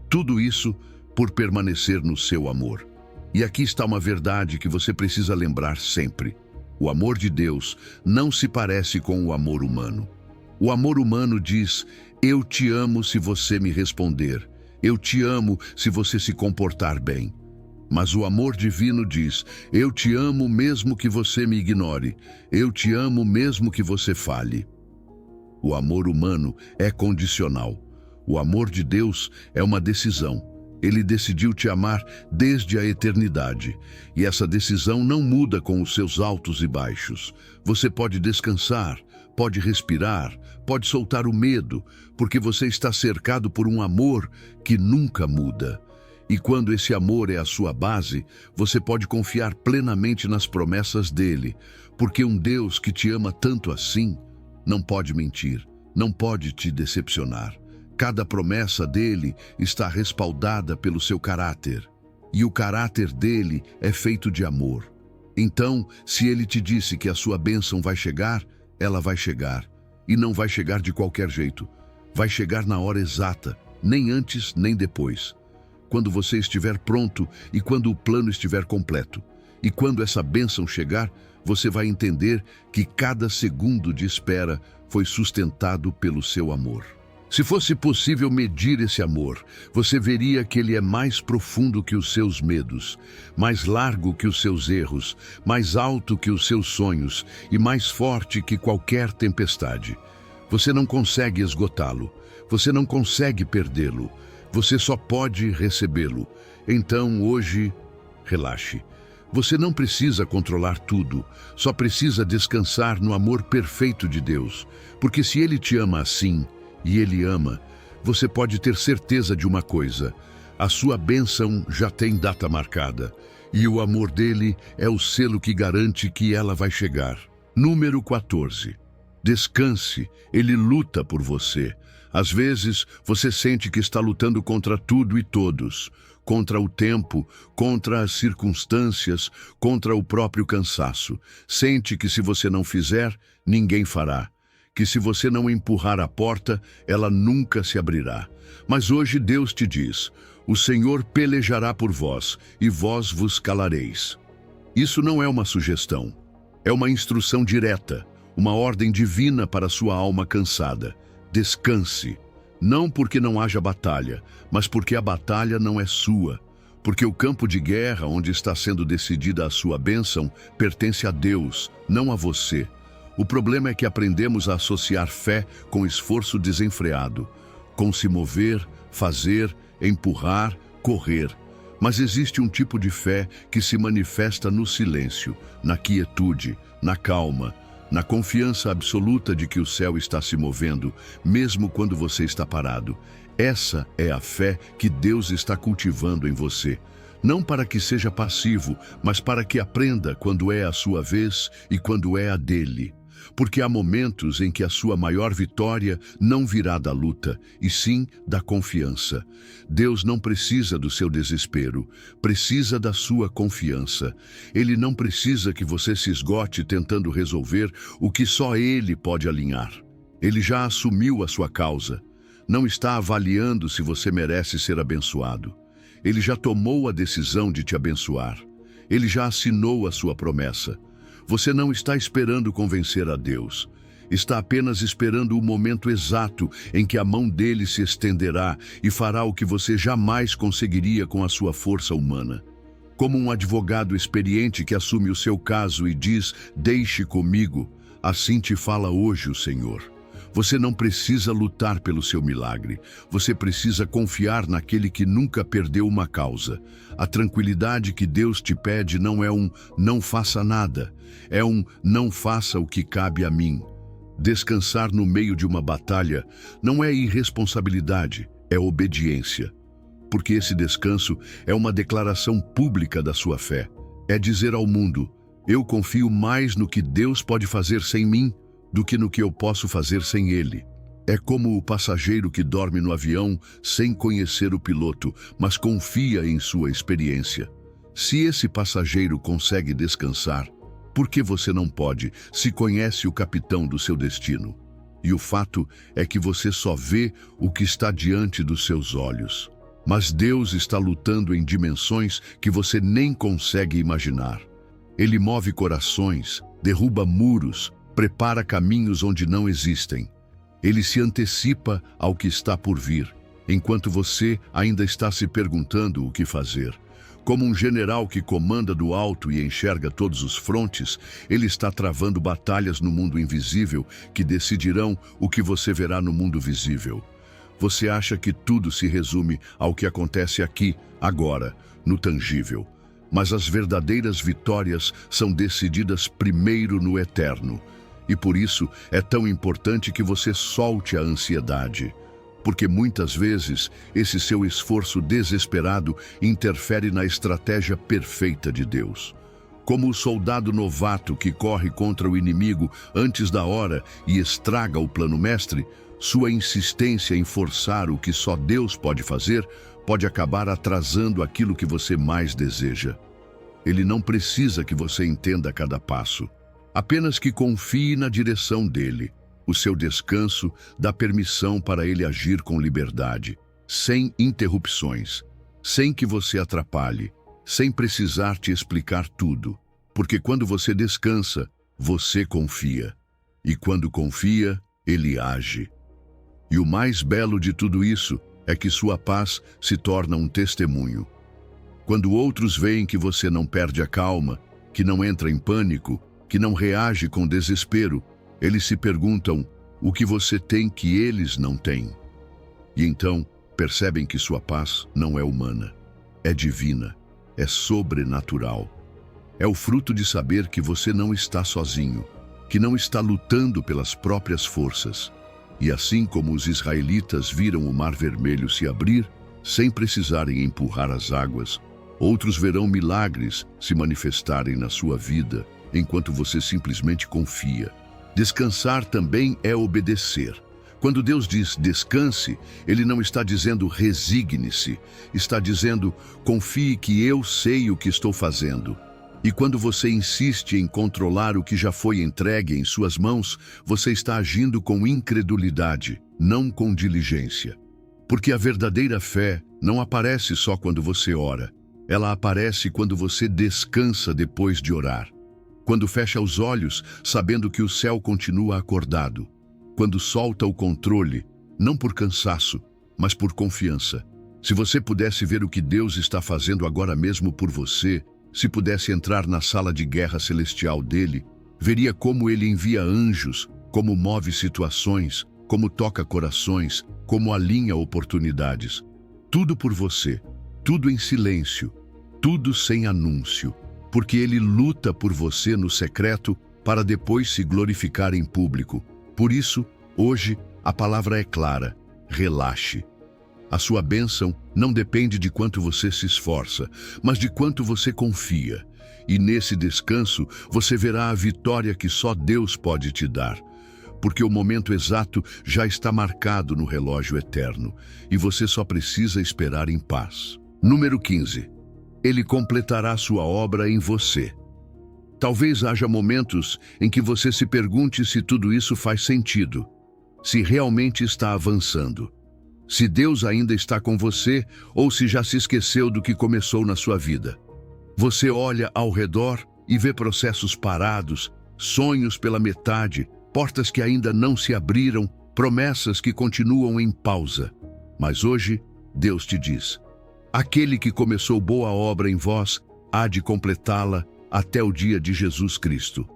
Tudo isso por permanecer no seu amor. E aqui está uma verdade que você precisa lembrar sempre. O amor de Deus não se parece com o amor humano. O amor humano diz, eu te amo se você me responder. Eu te amo se você se comportar bem. Mas o amor divino diz, eu te amo mesmo que você me ignore. Eu te amo mesmo que você falhe. O amor humano é condicional. O amor de Deus é uma decisão. Ele decidiu te amar desde a eternidade. E essa decisão não muda com os seus altos e baixos. Você pode descansar, pode respirar, pode soltar o medo, porque você está cercado por um amor que nunca muda. E quando esse amor é a sua base, você pode confiar plenamente nas promessas dele, porque um Deus que te ama tanto assim não pode mentir, não pode te decepcionar. Cada promessa dele está respaldada pelo seu caráter, e o caráter dele é feito de amor. Então, se ele te disse que a sua bênção vai chegar, ela vai chegar, e não vai chegar de qualquer jeito. Vai chegar na hora exata, nem antes nem depois. Quando você estiver pronto e quando o plano estiver completo. E quando essa bênção chegar, você vai entender que cada segundo de espera foi sustentado pelo seu amor. Se fosse possível medir esse amor, você veria que ele é mais profundo que os seus medos, mais largo que os seus erros, mais alto que os seus sonhos e mais forte que qualquer tempestade. Você não consegue esgotá-lo, você não consegue perdê-lo, você só pode recebê-lo. Então, hoje, relaxe. Você não precisa controlar tudo, só precisa descansar no amor perfeito de Deus, porque se Ele te ama assim, e Ele ama, você pode ter certeza de uma coisa: a sua bênção já tem data marcada, e o amor dele é o selo que garante que ela vai chegar. Número 14. Descanse, Ele luta por você. Às vezes, você sente que está lutando contra tudo e todos, contra o tempo, contra as circunstâncias, contra o próprio cansaço. Sente que se você não fizer, ninguém fará. Que se você não empurrar a porta, ela nunca se abrirá. Mas hoje Deus te diz, o Senhor pelejará por vós, e vós vos calareis. Isso não é uma sugestão, é uma instrução direta, uma ordem divina para sua alma cansada. Descanse, não porque não haja batalha, mas porque a batalha não é sua. Porque o campo de guerra onde está sendo decidida a sua bênção pertence a Deus, não a você. O problema é que aprendemos a associar fé com esforço desenfreado, com se mover, fazer, empurrar, correr. Mas existe um tipo de fé que se manifesta no silêncio, na quietude, na calma, na confiança absoluta de que o céu está se movendo, mesmo quando você está parado. Essa é a fé que Deus está cultivando em você. Não para que seja passivo, mas para que aprenda quando é a sua vez e quando é a dele. Porque há momentos em que a sua maior vitória não virá da luta, e sim da confiança. Deus não precisa do seu desespero, precisa da sua confiança. Ele não precisa que você se esgote tentando resolver o que só Ele pode alinhar. Ele já assumiu a sua causa. Não está avaliando se você merece ser abençoado. Ele já tomou a decisão de te abençoar. Ele já assinou a sua promessa. Você não está esperando convencer a Deus. Está apenas esperando o momento exato em que a mão dele se estenderá e fará o que você jamais conseguiria com a sua força humana. Como um advogado experiente que assume o seu caso e diz, deixe comigo, assim te fala hoje o Senhor. Você não precisa lutar pelo seu milagre. Você precisa confiar naquele que nunca perdeu uma causa. A tranquilidade que Deus te pede não é um não faça nada. É um não faça o que cabe a mim. Descansar no meio de uma batalha não é irresponsabilidade, é obediência. Porque esse descanso é uma declaração pública da sua fé. É dizer ao mundo, eu confio mais no que Deus pode fazer sem mim do que no que eu posso fazer sem ele. É como o passageiro que dorme no avião sem conhecer o piloto, mas confia em sua experiência. Se esse passageiro consegue descansar, por que você não pode, se conhece o capitão do seu destino? E o fato é que você só vê o que está diante dos seus olhos. Mas Deus está lutando em dimensões que você nem consegue imaginar. Ele move corações, derruba muros, prepara caminhos onde não existem. Ele se antecipa ao que está por vir, enquanto você ainda está se perguntando o que fazer. Como um general que comanda do alto e enxerga todos os frontes, ele está travando batalhas no mundo invisível que decidirão o que você verá no mundo visível. Você acha que tudo se resume ao que acontece aqui, agora, no tangível. Mas as verdadeiras vitórias são decididas primeiro no eterno. E por isso é tão importante que você solte a ansiedade. Porque muitas vezes esse seu esforço desesperado interfere na estratégia perfeita de Deus. Como o soldado novato que corre contra o inimigo antes da hora e estraga o plano mestre, sua insistência em forçar o que só Deus pode fazer pode acabar atrasando aquilo que você mais deseja. Ele não precisa que você entenda cada passo. Apenas que confie na direção dele. O seu descanso dá permissão para ele agir com liberdade, sem interrupções, sem que você atrapalhe, sem precisar te explicar tudo. Porque quando você descansa, você confia. E quando confia, ele age. E o mais belo de tudo isso é que sua paz se torna um testemunho. Quando outros veem que você não perde a calma, que não entra em pânico, que não reage com desespero, eles se perguntam o que você tem que eles não têm. E então percebem que sua paz não é humana, é divina, é sobrenatural. É o fruto de saber que você não está sozinho, que não está lutando pelas próprias forças. E assim como os israelitas viram o Mar Vermelho se abrir, sem precisarem empurrar as águas, outros verão milagres se manifestarem na sua vida, enquanto você simplesmente confia. Descansar também é obedecer. Quando Deus diz descanse, Ele não está dizendo resigne-se, está dizendo confie que eu sei o que estou fazendo. E quando você insiste em controlar o que já foi entregue em suas mãos, você está agindo com incredulidade, não com diligência. Porque a verdadeira fé não aparece só quando você ora, ela aparece quando você descansa depois de orar. Quando fecha os olhos, sabendo que o céu continua acordado. Quando solta o controle, não por cansaço, mas por confiança. Se você pudesse ver o que Deus está fazendo agora mesmo por você, se pudesse entrar na sala de guerra celestial dele, Veria como ele envia anjos, como move situações, como toca corações, como alinha oportunidades. Tudo por você, tudo em silêncio, tudo sem anúncio, porque ele luta por você no secreto para depois se glorificar em público. Por isso, hoje, a palavra é clara: relaxe. A sua bênção não depende de quanto você se esforça, mas de quanto você confia. E nesse descanso, você verá a vitória que só Deus pode te dar. Porque o momento exato já está marcado no relógio eterno, e você só precisa esperar em paz. Número 15. Ele completará sua obra em você. Talvez haja momentos em que você se pergunte se tudo isso faz sentido, se realmente está avançando, se Deus ainda está com você ou se já se esqueceu do que começou na sua vida. Você olha ao redor e vê processos parados, sonhos pela metade, portas que ainda não se abriram, promessas que continuam em pausa. Mas hoje, Deus te diz: aquele que começou boa obra em vós há de completá-la até o dia de Jesus Cristo.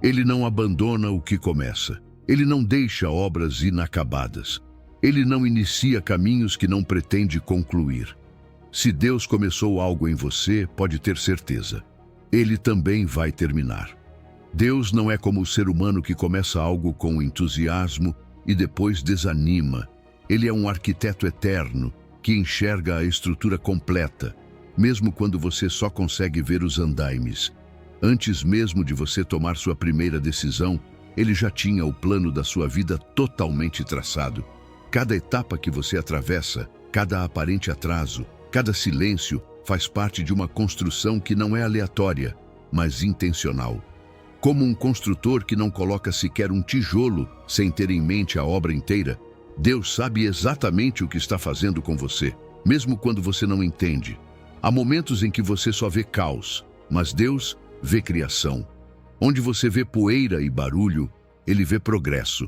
Ele não abandona o que começa. Ele não deixa obras inacabadas. Ele não inicia caminhos que não pretende concluir. Se Deus começou algo em você, pode ter certeza, Ele também vai terminar. Deus não é como o ser humano que começa algo com entusiasmo e depois desanima. Ele é um arquiteto eterno que enxerga a estrutura completa, mesmo quando você só consegue ver os andaimes. Antes mesmo de você tomar sua primeira decisão, Ele já tinha o plano da sua vida totalmente traçado. Cada etapa que você atravessa, cada aparente atraso, cada silêncio faz parte de uma construção que não é aleatória, mas intencional. Como um construtor que não coloca sequer um tijolo sem ter em mente a obra inteira, Deus sabe exatamente o que está fazendo com você, mesmo quando você não entende. Há momentos em que você só vê caos, mas Deus vê criação. Onde você vê poeira e barulho, Ele vê progresso.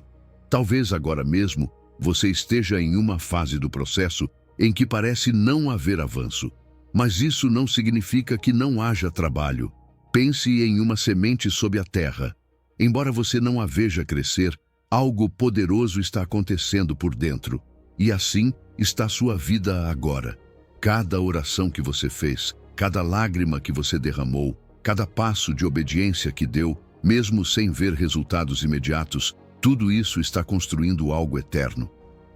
Talvez agora mesmo você esteja em uma fase do processo em que parece não haver avanço. Mas isso não significa que não haja trabalho. Pense em uma semente sob a terra. Embora você não a veja crescer, algo poderoso está acontecendo por dentro. E assim está sua vida agora. Cada oração que você fez, cada lágrima que você derramou, cada passo de obediência que deu, mesmo sem ver resultados imediatos, tudo isso está construindo algo eterno.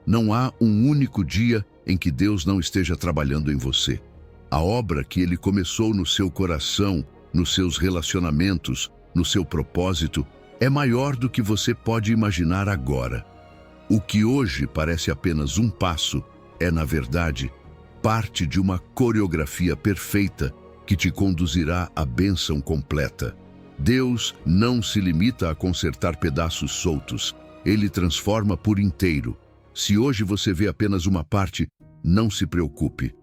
Não há um único dia em que Deus não esteja trabalhando em você. A obra que Ele começou no seu coração, nos seus relacionamentos, no seu propósito, é maior do que você pode imaginar agora. O que hoje parece apenas um passo é, na verdade, parte de uma coreografia perfeita que te conduzirá à bênção completa. Deus não se limita a consertar pedaços soltos. Ele transforma por inteiro. Se hoje você vê apenas uma parte, não se preocupe.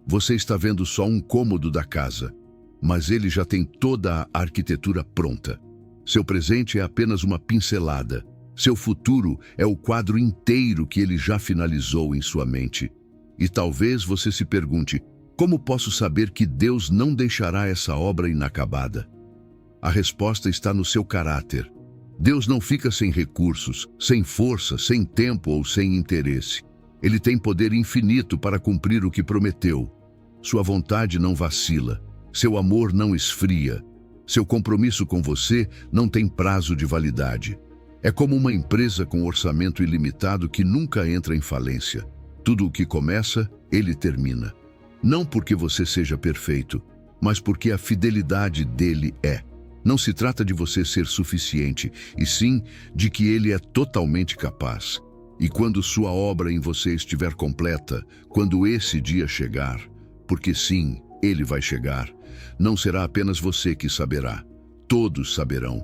Você está vendo só um cômodo da casa, mas Ele já tem toda a arquitetura pronta. Seu presente é apenas uma pincelada. Seu futuro é o quadro inteiro que Ele já finalizou em sua mente. E talvez você se pergunte: como posso saber que Deus não deixará essa obra inacabada? A resposta está no seu caráter. Deus não fica sem recursos, sem força, sem tempo ou sem interesse. Ele tem poder infinito para cumprir o que prometeu. Sua vontade não vacila. Seu amor não esfria. Seu compromisso com você não tem prazo de validade. É como uma empresa com orçamento ilimitado que nunca entra em falência. Tudo o que começa, Ele termina. Não porque você seja perfeito, mas porque a fidelidade dele é. Não se trata de você ser suficiente, e sim de que Ele é totalmente capaz. E quando sua obra em você estiver completa, quando esse dia chegar, porque sim, Ele vai chegar, não será apenas você que saberá, todos saberão.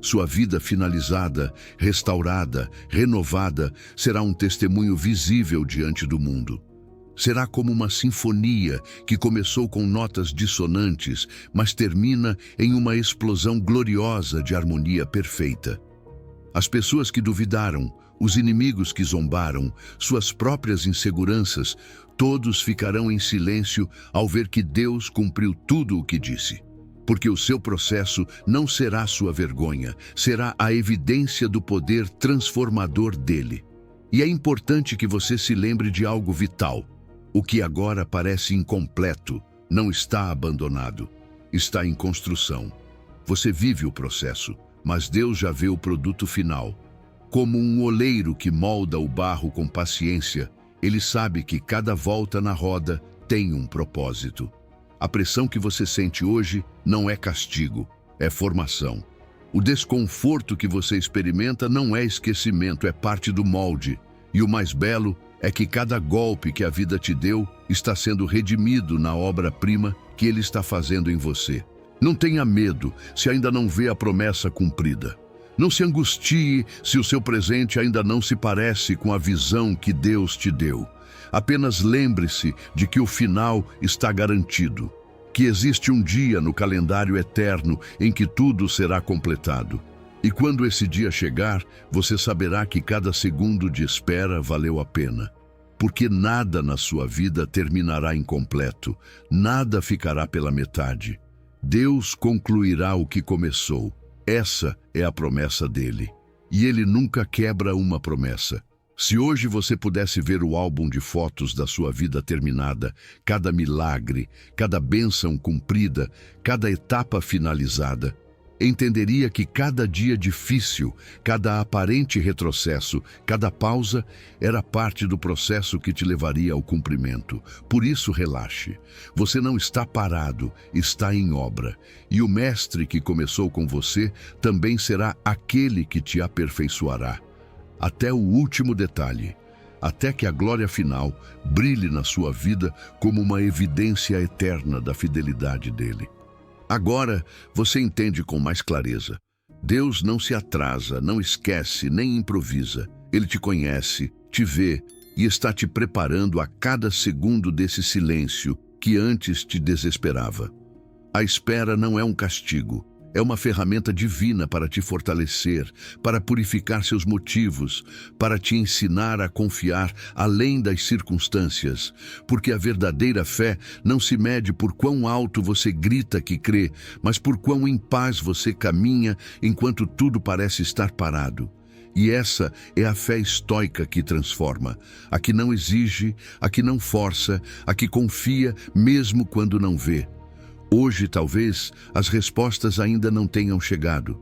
Sua vida finalizada, restaurada, renovada, será um testemunho visível diante do mundo. Será como uma sinfonia que começou com notas dissonantes, mas termina em uma explosão gloriosa de harmonia perfeita. As pessoas que duvidaram, os inimigos que zombaram, suas próprias inseguranças, todos ficarão em silêncio ao ver que Deus cumpriu tudo o que disse. porque o seu processo não será sua vergonha, será a evidência do poder transformador dele. E é importante que você se lembre de algo vital. O que agora parece incompleto não está abandonado, está em construção. Você vive o processo, mas Deus já vê o produto final. Como um oleiro que molda o barro com paciência, ele sabe que cada volta na roda tem um propósito. A pressão que você sente hoje não é castigo, é formação. O desconforto que você experimenta não é esquecimento, é parte do molde. E o mais belo é que cada golpe que a vida te deu está sendo redimido na obra-prima que ele está fazendo em você. Não tenha medo se ainda não vê a promessa cumprida. Não se angustie se o seu presente ainda não se parece com a visão que Deus te deu. Apenas lembre-se de que o final está garantido, que existe um dia no calendário eterno em que tudo será completado. E quando esse dia chegar, você saberá que cada segundo de espera valeu a pena. Porque nada na sua vida terminará incompleto, nada ficará pela metade. Deus concluirá o que começou. Essa é a promessa dele. E ele nunca quebra uma promessa. Se hoje você pudesse ver o álbum de fotos da sua vida terminada, cada milagre, cada bênção cumprida, cada etapa finalizada, entenderia que cada dia difícil, cada aparente retrocesso, cada pausa era parte do processo que te levaria ao cumprimento. Por isso, relaxe. Você não está parado, está em obra. E o mestre que começou com você também será aquele que te aperfeiçoará. Até o último detalhe, até que a glória final brilhe na sua vida como uma evidência eterna da fidelidade dele. Agora você entende com mais clareza. Deus não se atrasa, não esquece, nem improvisa. Ele te conhece, te vê e está te preparando a cada segundo desse silêncio que antes te desesperava. A espera não é um castigo. É uma ferramenta divina para te fortalecer, para purificar seus motivos, para te ensinar a confiar além das circunstâncias. Porque a verdadeira fé não se mede por quão alto você grita que crê, mas por quão em paz você caminha enquanto tudo parece estar parado. E essa é a fé estoica que transforma, a que não exige, a que não força, a que confia mesmo quando não vê. Hoje, talvez, as respostas ainda não tenham chegado,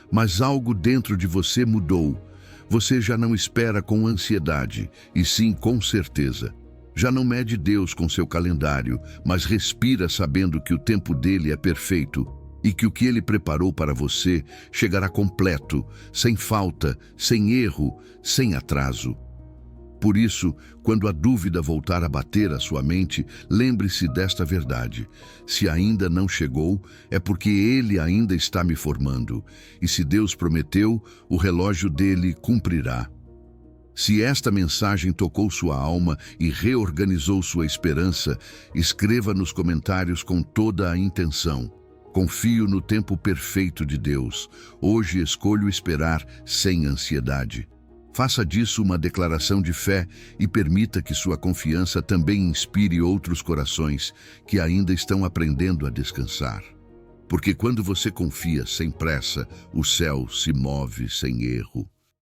mas algo dentro de você mudou. Você já não espera com ansiedade, e sim com certeza. Já não mede Deus com seu calendário, mas respira sabendo que o tempo dele é perfeito e que o que ele preparou para você chegará completo, sem falta, sem erro, sem atraso. Por isso, quando a dúvida voltar a bater a sua mente, lembre-se desta verdade. Se ainda não chegou, é porque Ele ainda está me formando. E se Deus prometeu, o relógio dele cumprirá. Se esta mensagem tocou sua alma e reorganizou sua esperança, escreva nos comentários com toda a intenção. Confio no tempo perfeito de Deus. Hoje escolho esperar sem ansiedade. Faça disso uma declaração de fé e permita que sua confiança também inspire outros corações que ainda estão aprendendo a descansar. Porque quando você confia sem pressa, o céu se move sem erro.